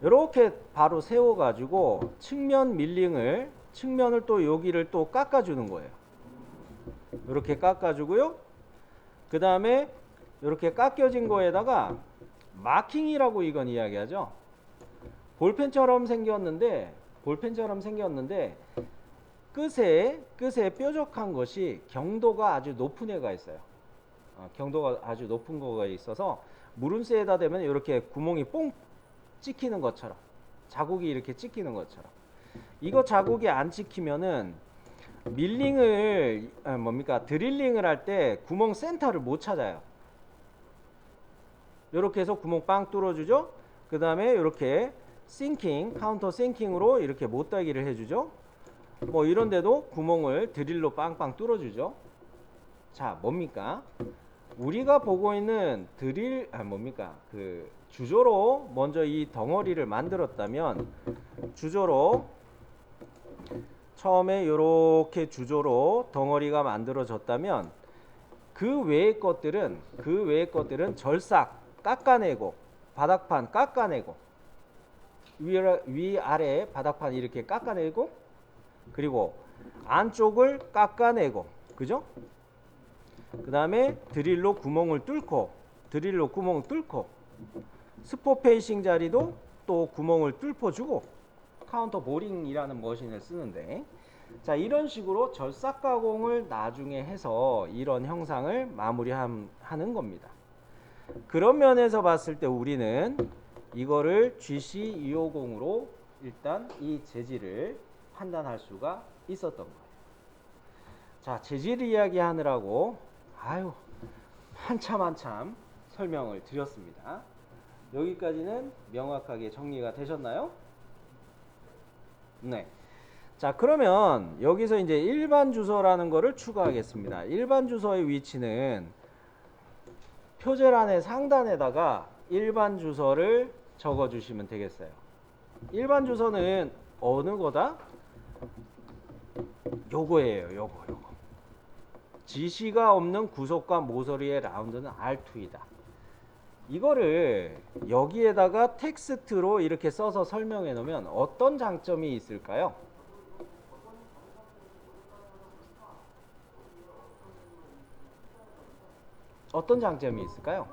이렇게 바로 세워 가지고 측면을 또 여기를 또 깎아 주는 거예요. 이렇게 깎아 주고요. 그 다음에 이렇게 깎여진 거에다가 마킹이라고 이건 이야기하죠. 볼펜처럼 생겼는데 끝에 뾰족한 것이 경도가 아주 높은 애가 있어요. 경도가 아주 높은 거가 있어서 무른쇠에다 대면 이렇게 구멍이 뽕 찍히는 것처럼, 자국이 이렇게 찍히는 것처럼, 이거 자국이 안 찍히면은 드릴링을 할 때 구멍 센터를 못 찾아요. 이렇게 해서 구멍 빵 뚫어주죠. 그 다음에 이렇게 카운터 싱킹으로 이렇게 못다기를 해주죠. 뭐 이런데도 구멍을 드릴로 빵빵 뚫어주죠. 자, 뭡니까? 우리가 보고 있는 그 주조로 먼저 이 덩어리를 만들었다면, 주조로 처음에 이렇게 주조로 덩어리가 만들어졌다면 그 외의 것들은 절삭 깎아내고 바닥판 깎아내고 위아래 바닥판 이렇게 깎아내고 그리고 안쪽을 깎아내고 그죠? 그 다음에 드릴로 구멍을 뚫고 스포 페이싱 자리도 또 구멍을 뚫어주고 카운터 보링이라는 머신을 쓰는데 자 이런 식으로 절삭 가공을 나중에 해서 이런 형상을 마무리하는 겁니다. 그런 면에서 봤을 때 우리는 이거를 GC250으로 일단 이 재질을 판단할 수가 있었던 거예요. 자 재질 이야기 하느라고 한참 설명을 드렸습니다. 여기까지는 명확하게 정리가 되셨나요? 네. 자 그러면 여기서 이제 일반 주소라는 거를 추가하겠습니다. 일반 주소의 위치는 표제란의 상단에다가 일반 주소를 적어 주시면 되겠어요. 일반 주소는 어느 거다? 요거예요. 요거. 지시가 없는 구속과 모서리의 라운드는 R2이다. 이거를 여기에다가 텍스트로 이렇게 써서 설명해 놓으면 어떤 장점이 있을까요? 어떤 장점이 있을까요?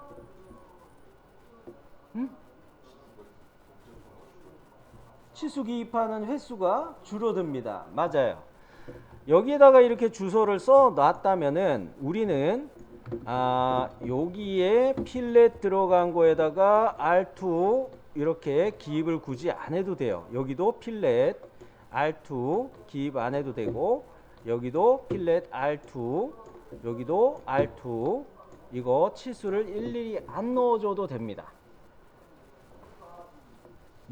치수 기입하는 횟수가 줄어듭니다. 맞아요. 여기에다가 이렇게 주소를 써 놨다면은 우리는 여기에 필렛 들어간 거에다가 R2 이렇게 기입을 굳이 안 해도 돼요. 여기도 필렛 R2 기입 안 해도 되고 여기도 필렛 R2 여기도 R2 이거 치수를 일일이 안 넣어줘도 됩니다.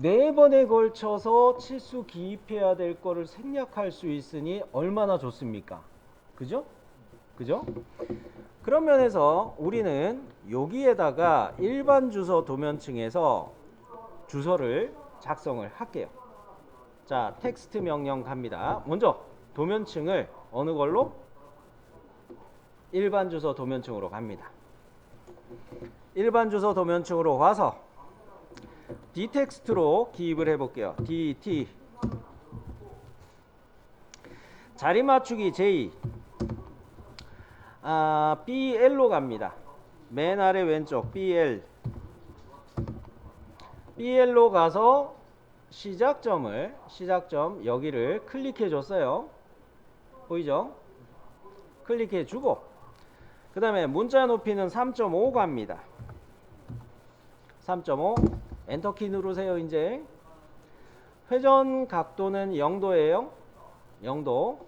4번에 걸쳐서 치수 기입해야 될 거를 생략할 수 있으니 얼마나 좋습니까? 그죠? 그런 면에서 우리는 여기에다가 일반 주소 도면층에서 주소를 작성을 할게요. 자, 텍스트 명령 갑니다. 먼저 도면층을 어느 걸로? 일반 주소 도면층으로 갑니다. 일반 주소 도면층으로 와서 d텍스트로 기입을 해볼게요. dt 자리 맞추기 J BL로 갑니다. 맨 아래 왼쪽 BL로 가서 시작점 여기를 클릭해 줬어요. 보이죠? 클릭해 주고 그 다음에 문자 높이는 3.5 갑니다. 3.5 엔터키 누르세요. 이제 회전 각도는 0도예요. 0도.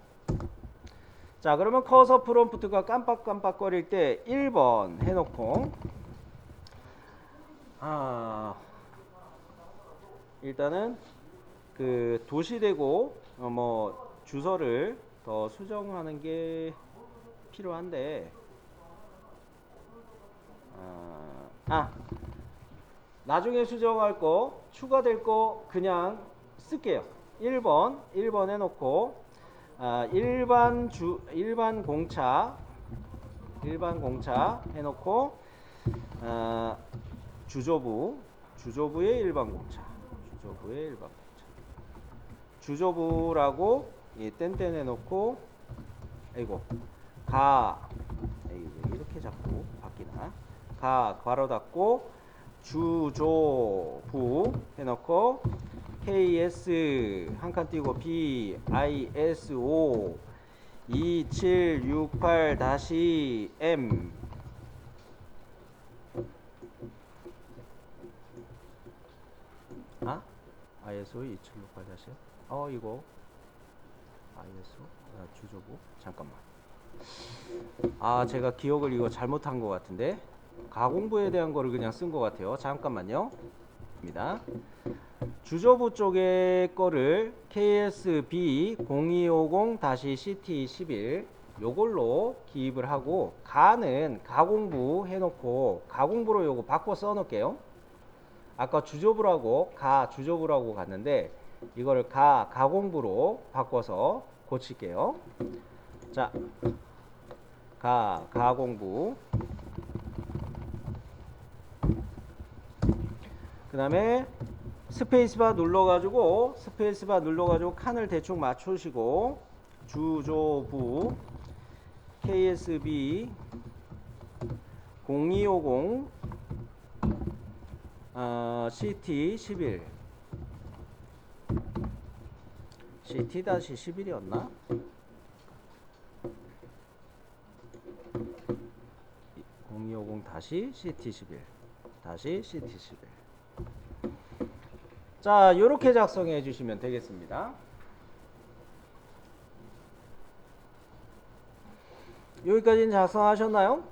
자 그러면 커서 프롬프트가 깜빡깜빡거릴 때 1번 해놓고 일단은 그 도시되고 주소를 더 수정하는 게 필요한데 나중에 수정할 거 추가될 거 그냥 쓸게요. 1번 해놓고 일반 공차 해놓고 주조부의 일반 공차 주조부라고 땡땡 해놓고 이렇게 자꾸 바뀌나 괄호 닫고 주조부 해놓고 KS 한 칸 띄고 BISO 2768-M ISO 2768-M 이거 ISO 주조부 잠깐만 제가 기억을 이거 잘못한 것 같은데 가공부에 대한 거를 그냥 쓴 것 같아요. 잠깐만요. 주조부 쪽의 거를 KSB 0250-CT11 요걸로 기입을 하고 가는 가공부 해놓고 가공부로 요거 바꿔 써놓을게요. 아까 주조부라고 주조부라고 갔는데 이거를 가공부로 바꿔서 고칠게요. 자, 가공부. 그 다음에 스페이스바 눌러가지고 칸을 대충 맞추시고 주조부 KSB 0250 CT11 CT-11이었나? 0250 CT11 CT11. 자, 요렇게 작성해 주시면 되겠습니다. 여기까지는 작성하셨나요?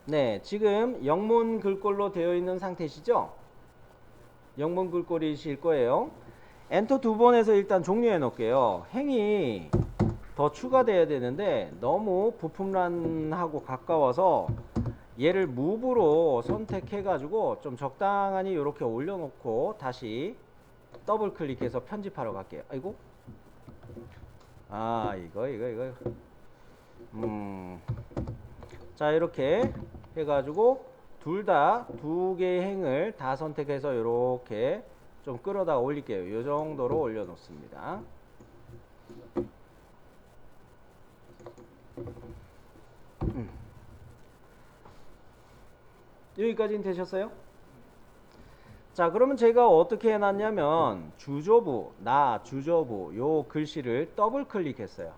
네, 지금 영문 글꼴로 되어 있는 상태시죠? 영문 글꼴이실 거예요. 엔터 두 번 해서 일단 종료해 놓을게요. 행이 더 추가돼야 되는데 너무 부품란하고 가까워서 얘를 무브로 선택해 가지고 좀 적당하니 이렇게 올려놓고 다시 더블 클릭해서 편집하러 갈게요. 아이고, 이거 자, 이렇게 해가지고 두 개의 행을 다 선택해서 이렇게 좀 끌어다 올릴게요. 이 정도로 올려놓습니다. 여기까지는 되셨어요? 자, 그러면 제가 어떻게 해놨냐면 주조부 요 글씨를 더블 클릭했어요.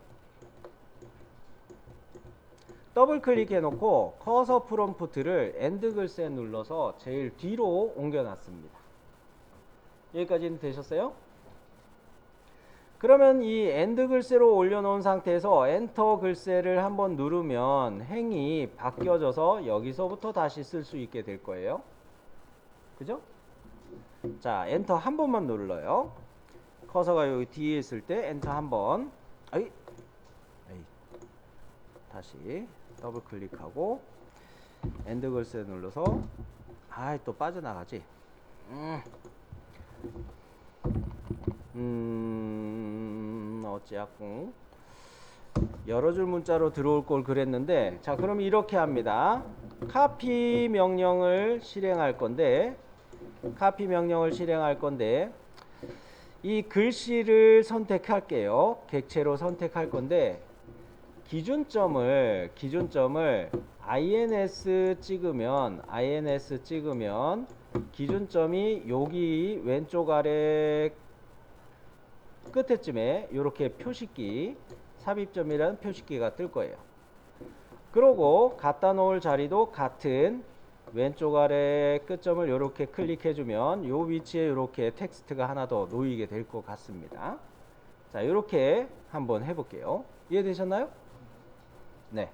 더블 클릭해 놓고 커서 프롬프트를 엔드 글씨 눌러서 제일 뒤로 옮겨 놨습니다. 여기까지는 되셨어요? 그러면 이 엔드 글씨로 올려놓은 상태에서 엔터 글씨를 한번 누르면 행이 바뀌어져서 여기서부터 다시 쓸 수 있게 될 거예요. 그죠? 자, 엔터 한 번만 눌러요. 커서가 여기 뒤에 있을 때 엔터 한 번. 다시 더블 클릭하고 엔드 글씨 눌러서 또 빠져나가지. 어찌하고 여러 줄 문자로 들어올 걸 그랬는데, 자, 그럼 이렇게 합니다. 카피 명령을 실행할 건데 이 글씨를 선택할게요. 객체로 선택할 건데 기준점을 INS 찍으면 기준점이 여기 왼쪽 아래 끝에쯤에 이렇게 표식기, 삽입점이라는 표식기가 뜰 거예요. 그러고 갖다 놓을 자리도 같은 왼쪽 아래 끝점을 이렇게 클릭해 주면 이 위치에 이렇게 텍스트가 하나 더 놓이게 될 것 같습니다. 자, 이렇게 한번 해볼게요. 이해되셨나요? 네.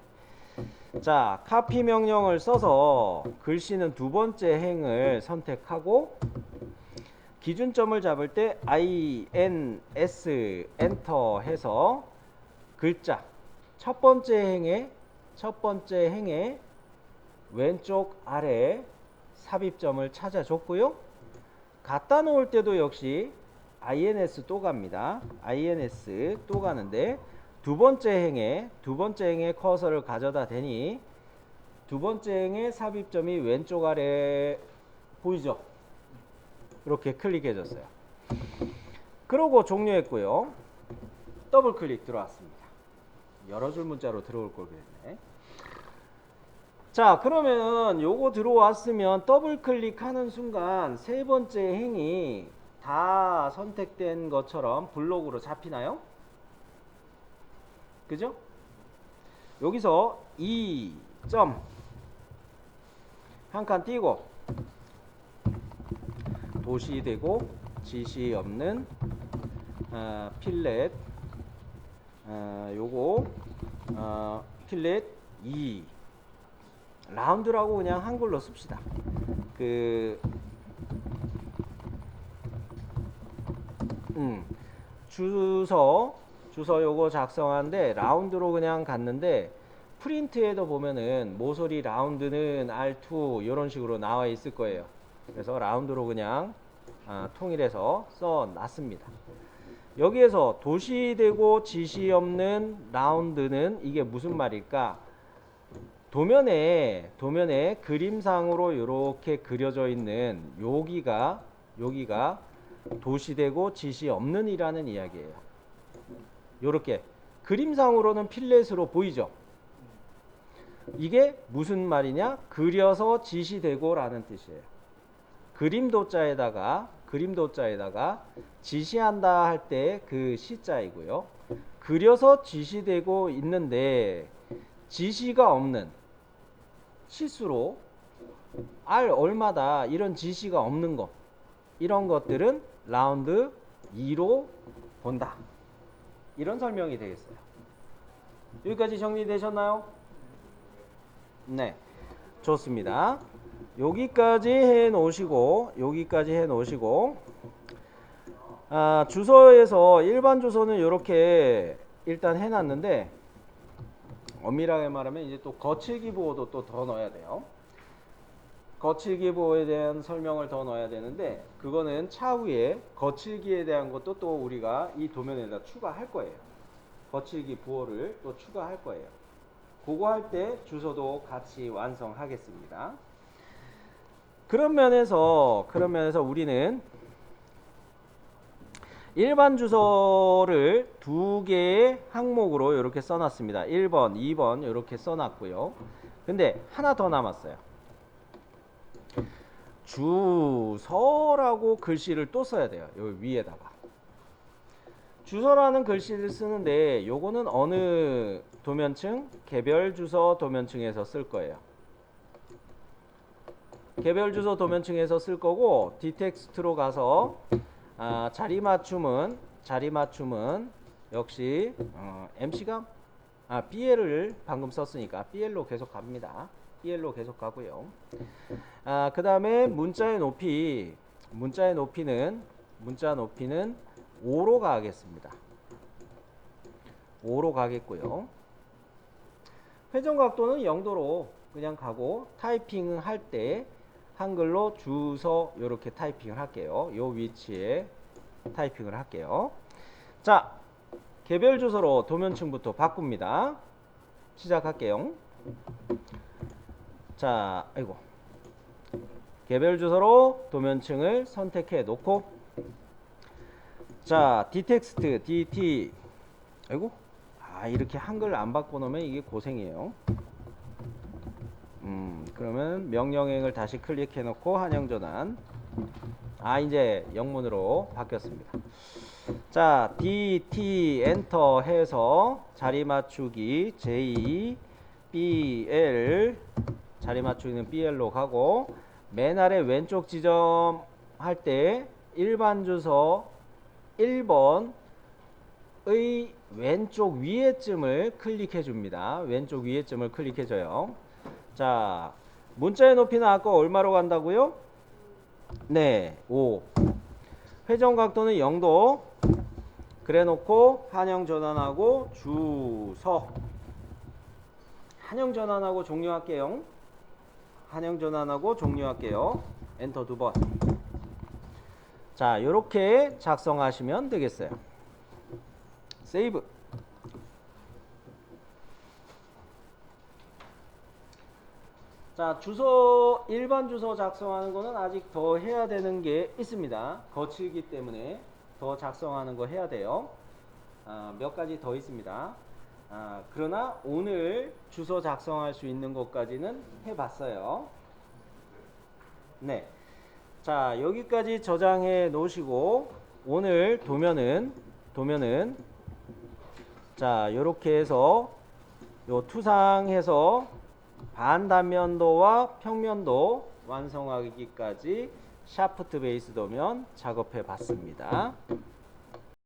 자, 카피 명령을 써서 글씨는 두 번째 행을 선택하고 기준점을 잡을 때 INS 엔터 해서 글자 첫 번째 행의 왼쪽 아래 삽입점을 찾아줬고요. 갖다 놓을 때도 역시 INS 또 갑니다. INS 또 가는데 두 번째 행에 커서를 가져다 대니 두 번째 행의 삽입점이 왼쪽 아래 보이죠? 이렇게 클릭해 줬어요. 그러고 종료했고요. 더블 클릭 들어왔습니다. 여러 줄 문자로 들어올 걸 그랬네. 자, 그러면 요거 들어왔으면 더블 클릭하는 순간 세 번째 행이 다 선택된 것처럼 블록으로 잡히나요? 그죠? 여기서 2점 한 칸 띄고 도시되고 지시 없는 필렛 요거 필렛 2 라운드라고 그냥 한글로 씁시다. 주소 요거 작성하는데 라운드로 그냥 갔는데 프린트에도 보면은 모서리 라운드는 R2 이런 식으로 나와 있을 거예요. 그래서 라운드로 그냥 통일해서 써 놨습니다. 여기에서 도시되고 지시 없는 라운드는 이게 무슨 말일까? 도면에 그림상으로 이렇게 그려져 있는 여기가 도시되고 지시 없는 이라는 이야기예요. 요렇게 그림상으로는 필렛으로 보이죠. 이게 무슨 말이냐? 그려서 지시되고 라는 뜻이에요. 그림도자에다가 지시한다 할 때 그 시자이고요. 그려서 지시되고 있는데 지시가 없는 실수로 R 얼마다 이런 지시가 없는 것, 이런 것들은 라운드 2로 본다. 이런 설명이 되겠어요. 여기까지 정리되셨나요? 네, 좋습니다. 여기까지 해 놓으시고 주소에서 일반 주소는 이렇게 일단 해놨는데, 엄밀하게 말하면 이제 또 거칠기보호도 또 더 넣어야 돼요. 거칠기보호에 대한 설명을 더 넣어야 되는데, 그거는 차후에 거칠기에 대한 것도 또 우리가 이 도면에다 추가할 거예요. 거칠기 보호를 또 추가할 거예요. 그거 할 때 주소도 같이 완성하겠습니다. 그런 면에서 우리는 일반 주소를 두 개의 항목으로 이렇게 써놨습니다. 1번, 2번 이렇게 써놨고요. 근데 하나 더 남았어요. 주소라고 글씨를 또 써야 돼요. 여기 위에다가. 주소라는 글씨를 쓰는데 요거는 어느 도면층? 개별 주소 도면층에서 쓸 거예요. 개별 주소 도면층에서 쓸 거고, 디텍스트로 가서 자리 맞춤은 역시 MC가 BL을 방금 썼으니까 BL로 계속 갑니다. BL로 계속 가고요. 그 다음에 문자의 높이는 5로 가겠습니다. 5로 가겠고요. 회전 각도는 0도로 그냥 가고, 타이핑을 할 때 한글로 주소 이렇게 타이핑을 할게요. 요 위치에 타이핑을 할게요. 자, 개별 주소로 도면층부터 바꿉니다. 시작할게요. 자, 개별 주소로 도면층을 선택해 놓고, 자, 디텍스트 DT 이렇게 한글 안 바꿔놓으면 이게 고생이에요. 그러면 명령행을 다시 클릭해 놓고 한영 전환. 이제 영문으로 바뀌었습니다. 자, DT 엔터 해서 자리 맞추기 J BL, 자리 맞추기는 BL로 가고, 맨 아래 왼쪽 지점 할 때 일반 주소 1번의 왼쪽 위에쯤을 클릭해 줍니다. 왼쪽 위에쯤을 클릭해 줘요. 자, 문자의 높이는 아까 얼마로 간다고요? 네, 5. 회전 각도는 0도. 그래 놓고 한영 전환하고 주소. 한영 전환하고 종료할게요. 엔터 2번. 자, 요렇게 작성하시면 되겠어요. 세이브. 자, 일반 주소 작성하는 거는 아직 더 해야 되는 게 있습니다. 거칠기 때문에 더 작성하는 거 해야 돼요. 몇 가지 더 있습니다. 그러나 오늘 주소 작성할 수 있는 것까지는 해봤어요. 네. 자, 여기까지 저장해 놓으시고, 오늘 도면은 자, 요렇게 해서 요 투상해서 반단면도와 평면도 완성하기까지 샤프트 베이스 도면 작업해 봤습니다.